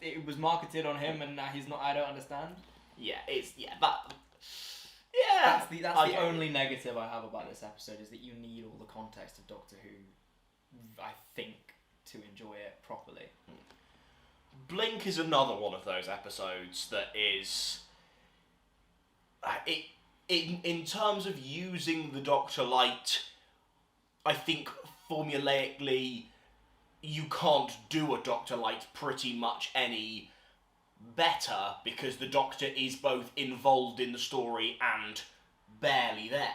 it was marketed on him and now he's not. I don't understand. That's the only negative I have about this episode, is that you need all the context of Doctor Who, I think, to enjoy it properly. Blink is another one of those episodes that is in terms of using the Doctor light, I think formulaically you can't do a Doctor light pretty much any better, because the Doctor is both involved in the story and barely there.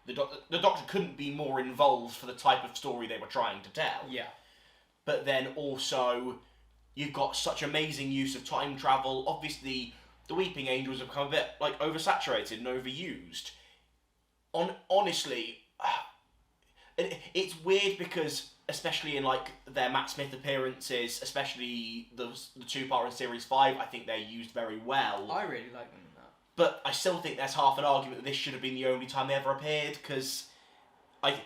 The Doctor couldn't be more involved for the type of story they were trying to tell. Yeah. But then also, you've got such amazing use of time travel. Obviously, the Weeping Angels have become a bit like oversaturated and overused. Honestly, it's weird because, especially in like their Matt Smith appearances, especially the 2-part in Series 5, I think they're used very well. I really like them in that. But I still think there's half an argument that this should have been the only time they ever appeared, because I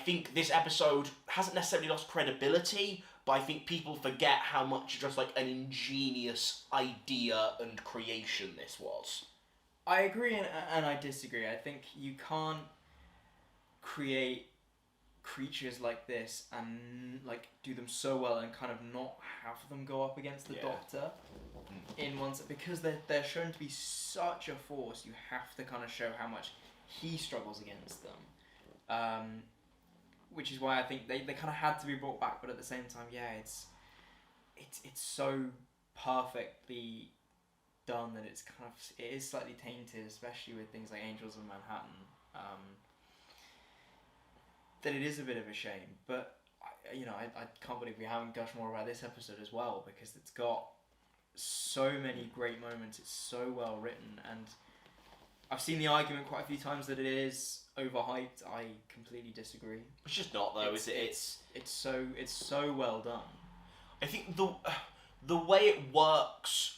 think this episode hasn't necessarily lost credibility, but I think people forget how much just like an ingenious idea and creation this was. I agree and I disagree. I think you can't create creatures like this and like do them so well and kind of not have them go up against the Doctor in one, because they're shown to be such a force. You have to kind of show how much he struggles against them, which is why I think they kind of had to be brought back. But at the same time, it's so perfectly done that it is slightly tainted, especially with things like Angels of Manhattan. That it is a bit of a shame, but I can't believe we haven't gushed more about this episode as well, because it's got so many great moments. It's so well written, and I've seen the argument quite a few times that it is overhyped. I completely disagree. It's just not, though, is it? It's so well done. I think the way it works,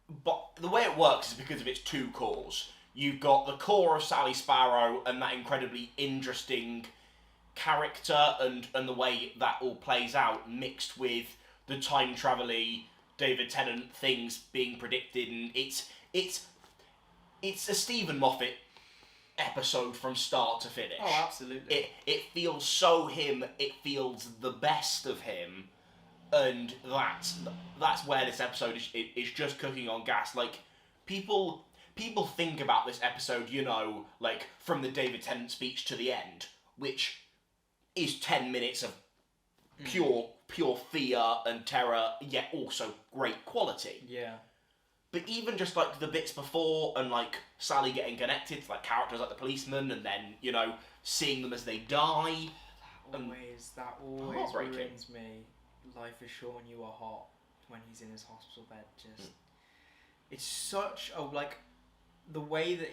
is because of its 2 cores. You've got the core of Sally Sparrow and that incredibly interesting character and the way that all plays out, mixed with the time travel-y David Tennant things being predicted, and it's a Stephen Moffat episode from start to finish. Oh, absolutely. It feels so him. It feels the best of him, and that's where this episode is just cooking on gas. Like people think about this episode, like from the David Tennant speech to the end, which is 10 minutes of pure fear and terror, yet also great quality. Yeah. But even just like the bits before and like Sally getting connected to like characters like the policeman and then, you know, seeing them as they die. That always ruins me. Life is short and you are hot when he's in his hospital bed. Just it's such a like the way that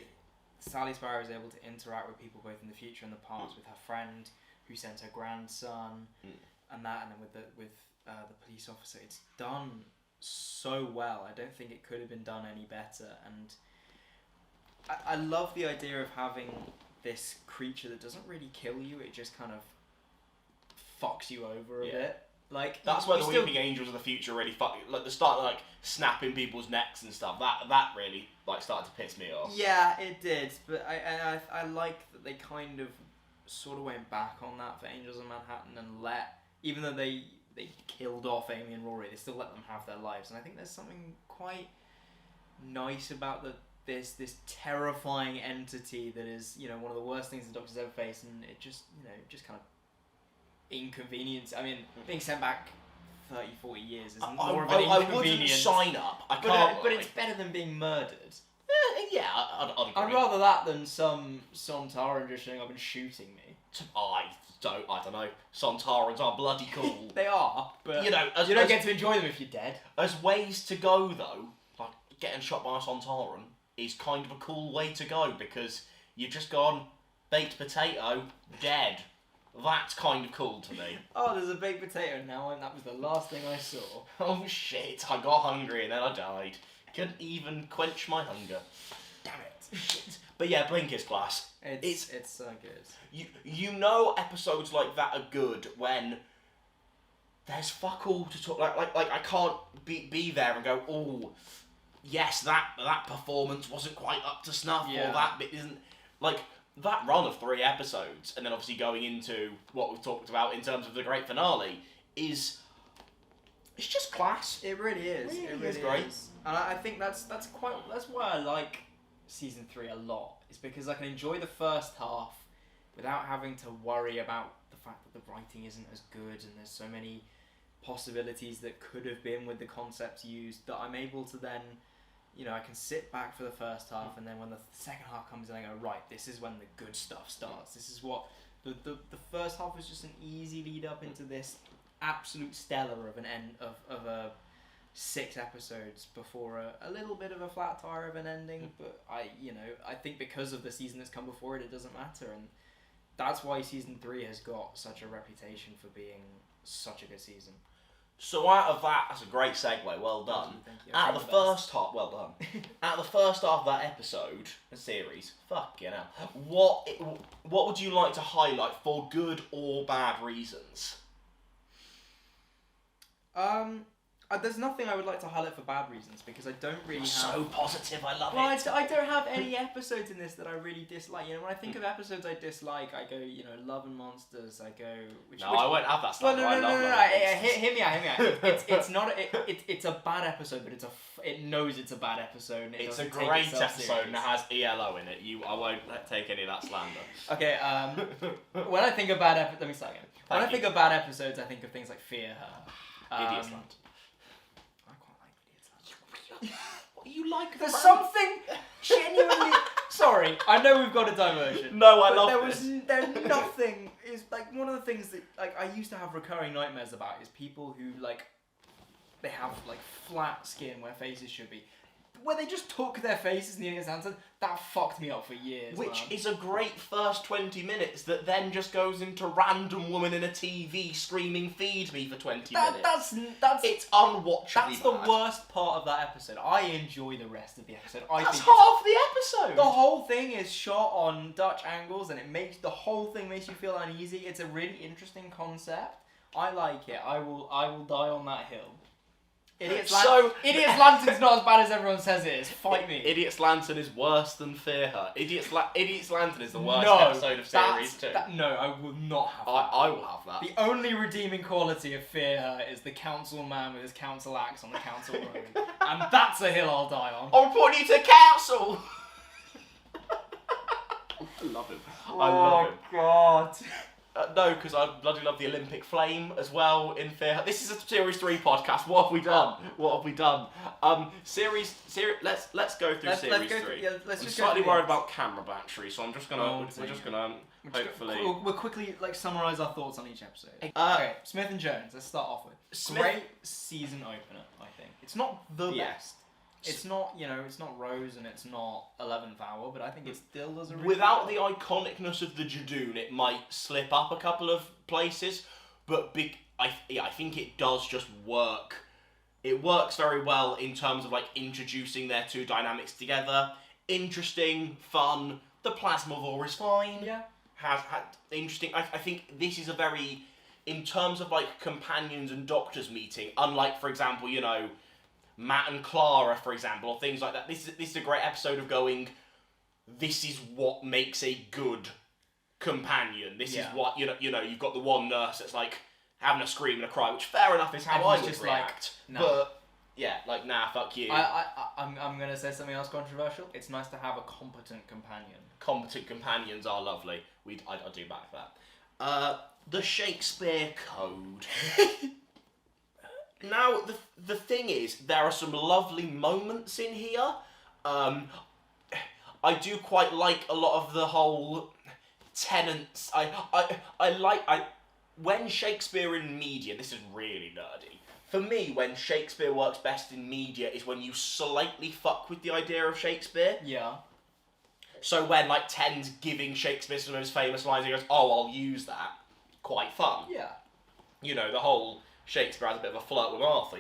Sally Sparrow is able to interact with people both in the future and the past, with her friend who sends her grandson and that, and then with the police officer. It's done so well. I don't think it could have been done any better, and I love the idea of having this creature that doesn't really kill you. It just kind of fucks you over a bit. Like that's where the Weeping Angels of the future really like they start like snapping people's necks and stuff. That really like started to piss me off. Yeah, it did. But I like that they kind of sort of went back on that for Angels of Manhattan and even though they killed off Amy and Rory, they still let them have their lives. And I think there's something quite nice about this terrifying entity that is, you know, one of the worst things the Doctor's ever faced, and it just, you know, just kind of inconvenience. I mean, being sent back 30, 40 years is more of an inconvenience. I wouldn't sign up. I can't. But it's better than being murdered. Yeah, I'd agree. I'd rather that than some Sontaran just showing up and shooting me. I don't know. Sontarans are bloody cool. They are, but you know, you don't get to enjoy them if you're dead. As ways to go though, like getting shot by a Sontaran is kind of a cool way to go because you've just gone baked potato, dead. That's kind of cool to me. Oh, there's a baked potato now, and that was the last thing I saw. Oh shit, I got hungry and then I died. Couldn't even quench my hunger. Damn it. Shit. But yeah, Blink is class. It's so good. You know episodes like that are good when there's fuck all to talk like I can't be there and go, oh yes, that performance wasn't quite up to snuff, or that bit isn't like that run of 3 episodes, and then obviously going into what we've talked about in terms of the great finale it's just class. It really is. It really is great. And I think that's why I like season 3 a lot. Is because I can enjoy the first half without having to worry about the fact that the writing isn't as good and there's so many possibilities that could have been with the concepts used, that I'm able to then, you know, I can sit back for the first half, and then when the second half comes in, I go, right, this is when the good stuff starts. This is what the first half was just an easy lead up into this absolute stellar of an end of a 6 episodes before a little bit of a flat tire of an ending. But I think because of the season that's come before it doesn't matter, and that's why season 3 has got such a reputation for being such a good season. So out of that's a great segue, well done. Thank you. Out of the first half, well done. Out of the first half of that episode, the series, fucking hell, what would you like to highlight for good or bad reasons? There's nothing I would like to highlight for bad reasons, because I don't really have... So positive, I love it. I don't have any episodes in this that I really dislike. You know, when I think of episodes I dislike, I go, you know, Love and Monsters, I go... I won't have that stuff. Well, no. Hear me out. It's not... It's a bad episode, but it knows it's a bad episode. And it's a great episode and it has ELO in it. I won't take any of that slander. Okay, when I think of bad episodes... Let me start again. When I think of bad episodes, I think of things like Fear Her. Idiot's Land. What you like? There's something genuinely... Sorry, I know we've got a diversion. No, I love this. There's nothing... Is like one of the things that like I used to have recurring nightmares about is people who like they have like flat skin where faces should be, where they just tuck their faces near his hands. That fucked me up for years. Which is a great first 20 minutes that then just goes into random woman in a TV screaming "Feed me" for 20 minutes. That's it's unwatchable. That's the worst part of that episode. I enjoy the rest of the episode. That's half the episode. The whole thing is shot on Dutch angles, and the whole thing makes you feel uneasy. It's a really interesting concept. I like it. I will die on that hill. Idiot's Lantern's not as bad as everyone says it is. Fight me. Idiot's Lantern is worse than Fear Her. Idiot's Lantern is the worst episode of series 2. No, I will not have that. I will have that. The only redeeming quality of Fear Her is the council man with his council axe on the council road. And that's a hill I'll die on. I'll report you to council! I love him. I love him. Oh, God. No, because I bloody love the Olympic flame as well in Fear. This is a Series 3 podcast. What have we done? Series. Let's go through Series 3. Let's I'm just slightly go through worried the- about camera battery, so I'm just gonna. We're just gonna hopefully. We'll quickly summarise our thoughts on each episode. Uh, Okay, Smith and Jones. Let's start off with Smith- great season opener. I think it's not the Yeah. best. It's not it's not Rose and it's not 11th Hour, but I think it still does a really Without the good job. iconicness of the Jadoon, it might slip up a couple of places, but I think it does just work. It works very well in terms of like introducing their two dynamics together. Interesting, fun. The Plasmavore is fine. Yeah. Has had interesting. I think this is a very, in terms of like companions and doctors meeting, unlike for example, Matt and Clara, for example, or things like that. This is a great episode of going, this is what makes a good companion. This is what you've got the one nurse that's like having a scream and a cry, which fair enough is how And I he's would just react. like, nah. But yeah, like nah, fuck you. I'm gonna say something else controversial. It's nice to have a competent companion. Competent companions are lovely. I do back that. The Shakespeare Code. Now, the thing is, there are some lovely moments in here. I do quite like a lot of the whole Tennant's. When Shakespeare in media, this is really nerdy. For me, when Shakespeare works best in media is when you slightly fuck with the idea of Shakespeare. Yeah. So when, like, Tennant's giving Shakespeare some of his famous lines, he goes, oh, I'll use that. Quite fun. Yeah. The whole Shakespeare has a bit of a flirt with Arthur,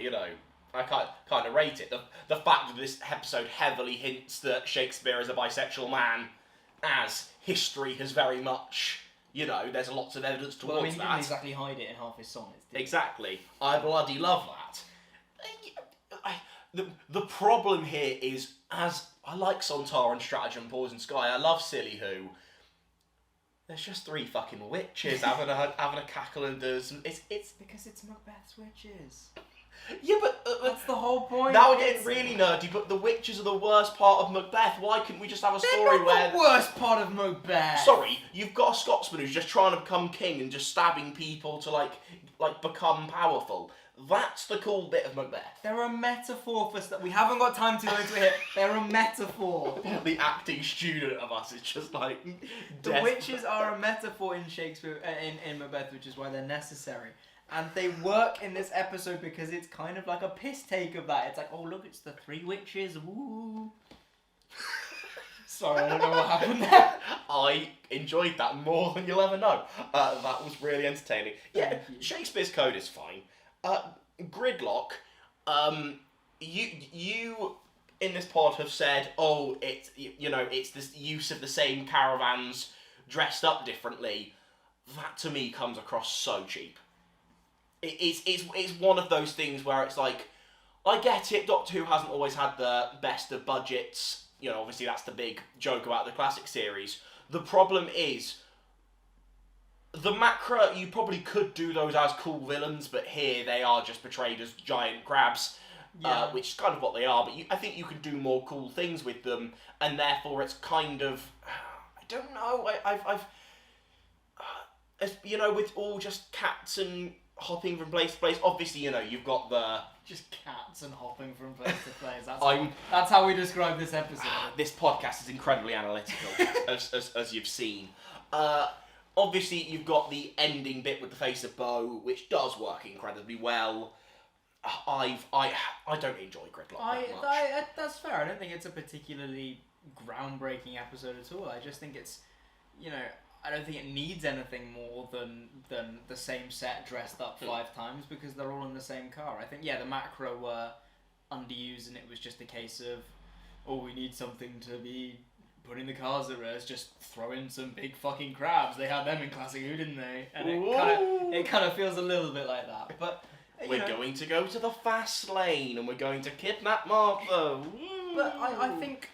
I kind of rate it. The fact that this episode heavily hints that Shakespeare is a bisexual man, as history has very much, there's lots of evidence towards Well, he that. didn't exactly hide it in half his sonnets, did he? Exactly. I bloody love that. The problem here is, as I like Sontar and Stratagem, Paws and Sky, I love Silly Who. There's just 3 fucking witches having a cackle and does. It's because it's Macbeth's witches. Yeah, but That's the whole point. now we're getting really nerdy. But the witches are the worst part of Macbeth. Why couldn't we just have a story where? The worst part of Macbeth. Sorry, you've got a Scotsman who's just trying to become king and just stabbing people to like become powerful. That's the cool bit of Macbeth. They're a metaphor for stuff. We haven't got time to go into it here. They're a metaphor. The acting student of us is just like The witches are a metaphor in Shakespeare, in Macbeth, which is why they're necessary. And they work in this episode because it's kind of like a piss take of that. It's like, oh look, it's the 3 witches, woo. Sorry, I don't know what happened there. I enjoyed that more than you'll ever know. That was really entertaining. Yeah, Thank you. Shakespeare's Code is fine. Gridlock, you in this pod have said, oh, it's this use of the same caravans dressed up differently. That to me comes across so cheap. It's one of those things where it's like, I get it, Doctor Who hasn't always had the best of budgets. Obviously that's the big joke about the classic series. The problem is, the Macra, you probably could do those as cool villains, but here they are just portrayed as giant crabs, which is kind of what they are, but I think you can do more cool things with them, and therefore it's kind of, I don't know, with all just cats and hopping from place to place, obviously, you've got the... Just cats and hopping from place to place. That's how we describe this episode. This podcast is incredibly analytical, as you've seen. Obviously, you've got the ending bit with the face of Bo, which does work incredibly well. I don't enjoy Gridlock that much. That's fair. I don't think it's a particularly groundbreaking episode at all. I just think it's, I don't think it needs anything more than the same set dressed up 5 times because they're all in the same car. I think, the Macro were underused and it was just a case of, oh, we need something to be putting the cars at rest, just throw in some big fucking crabs. They had them in Classic Who, didn't they? And it kind of feels a little bit like that. But we're going to go to the fast lane and we're going to kidnap Martha. But I think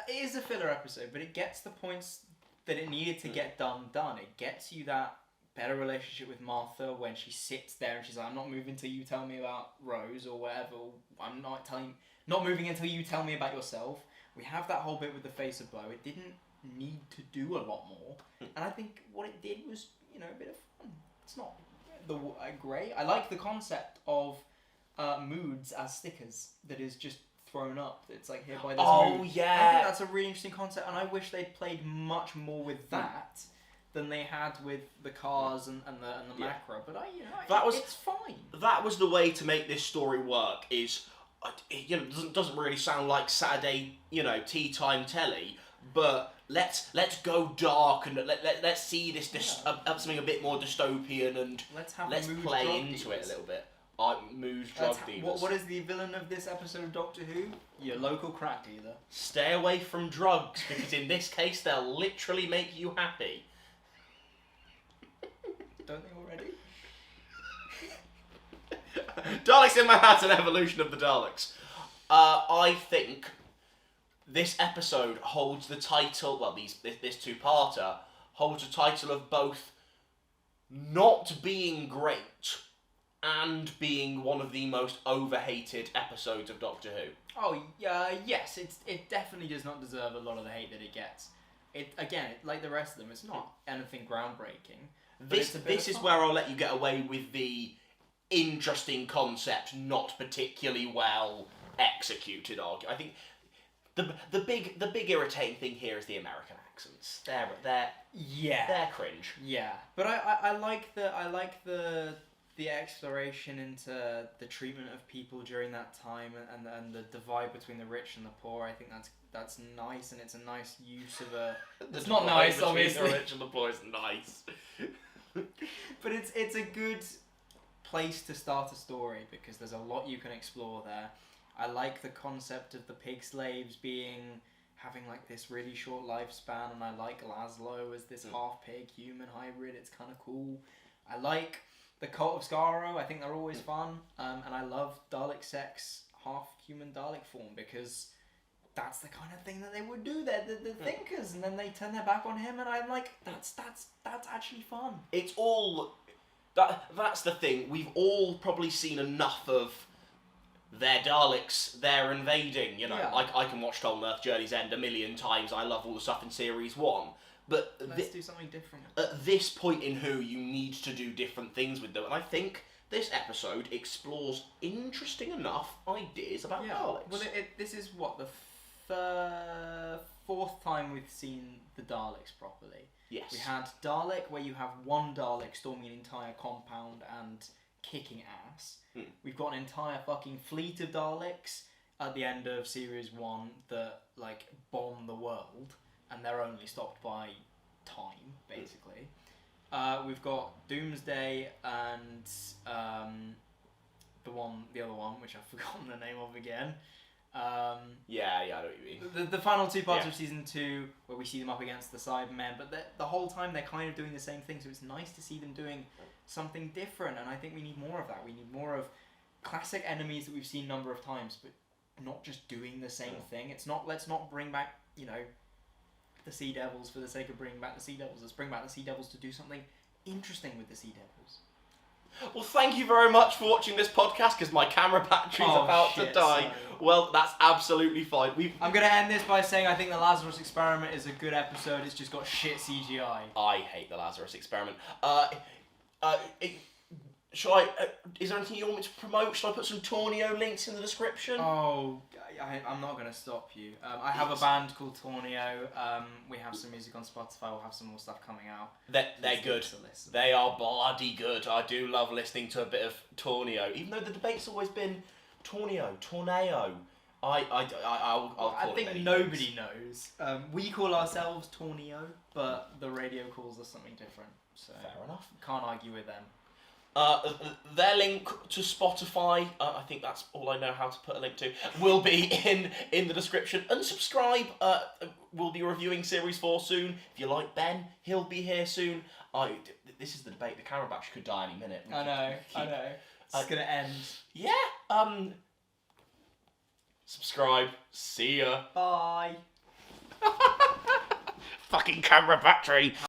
it is a filler episode, but it gets the points that it needed to get done. It gets you that better relationship with Martha when she sits there and she's like, I'm not moving till you tell me about Rose or whatever. I'm not moving until you tell me about yourself. We have that whole bit with the face of Bo. It didn't need to do a lot more. And I think what it did was, you know, a bit of fun. It's not great. I like the concept of moods as stickers that is just thrown up. It's like, hereby this mood. I think that's a really interesting concept, and I wish they'd played much more with that than they had with the cars and the macro. But it's fine. That was the way to make this story work. Is doesn't really sound like Saturday tea time telly, but let's go dark and let's see this something a bit more dystopian, and let's play into it a little bit. Mood drug dealers. What is the villain of this episode of Doctor Who? Your local crack dealer. Stay away from drugs, because in this case they'll literally make you happy. Don't they already? Daleks in my hat, an evolution of the Daleks. I think this episode holds the title, well, this two-parter holds the title of both not being great and being one of the most over-hated episodes of Doctor Who. Oh, yes, it definitely does not deserve a lot of the hate that it gets. Like the rest of them, it's not anything groundbreaking. This is where I'll let you get away with the interesting concept, not particularly well executed argument. I think the big irritating thing here is the American accents. They're cringe. Yeah, but I like the exploration into the treatment of people during that time and the divide between the rich and the poor. I think that's nice, and it's a nice use of a. It's not nice, obviously. The rich and the poor is nice. But it's a good place to start a story, because there's a lot you can explore there. I like the concept of the pig slaves having like this really short lifespan, and I like Laszlo as this half pig human hybrid. It's kind of cool. I like the Cult of Skaro. I think they're always fun, and I love Dalek sex, half human Dalek form, because that's the kind of thing that they would do. They're the thinkers, and then they turn their back on him, and I'm like, that's actually fun. It's all that's the thing. We've all probably seen enough of their Daleks. They're invading. I can watch Total Earth Journey's End a million times. I love all the stuff in Series 1. But let's do something different. At this point in Who, you need to do different things with them, and I think this episode explores interesting enough ideas about Daleks. Well, this is what the fourth time we've seen the Daleks properly. Yes. We had Dalek, where you have one Dalek storming an entire compound and kicking ass. We've got an entire fucking fleet of Daleks at the end of Series 1 that bomb the world, and they're only stopped by time, basically. We've got Doomsday and the other one, which I've forgotten the name of again. I know what you mean. The final two parts of Season 2, where we see them up against the Cybermen, but the whole time they're kind of doing the same thing, so it's nice to see them doing something different, and I think we need more of that. We need more of classic enemies that we've seen a number of times, but not just doing the same thing. Let's not bring back, the Sea Devils for the sake of bringing back the Sea Devils. Let's bring back the Sea Devils to do something interesting with the Sea Devils. Well, thank you very much for watching this podcast, because my camera battery's about to die. Sorry. Well, that's absolutely fine. I'm going to end this by saying I think the Lazarus Experiment is a good episode. It's just got shit CGI. I hate the Lazarus Experiment. Is there anything you want me to promote? Shall I put some Torneo links in the description? Oh, I'm not going to stop you. I have a band called Torneo. We have some music on Spotify. We'll have some more stuff coming out. They're good. They are bloody good. I do love listening to a bit of Torneo, even though the debate's always been Torneo. I think nobody knows. We call ourselves Torneo, but the radio calls us something different. So fair enough. Can't argue with them. Their link to Spotify, I think that's all I know how to put a link to, will be in the description. And subscribe. We'll be reviewing Series 4 soon. If you like Ben, he'll be here soon. This is the debate. The camera battery could die any minute. I know. It's going to end. Yeah. Subscribe. See ya. Bye. Fucking camera battery.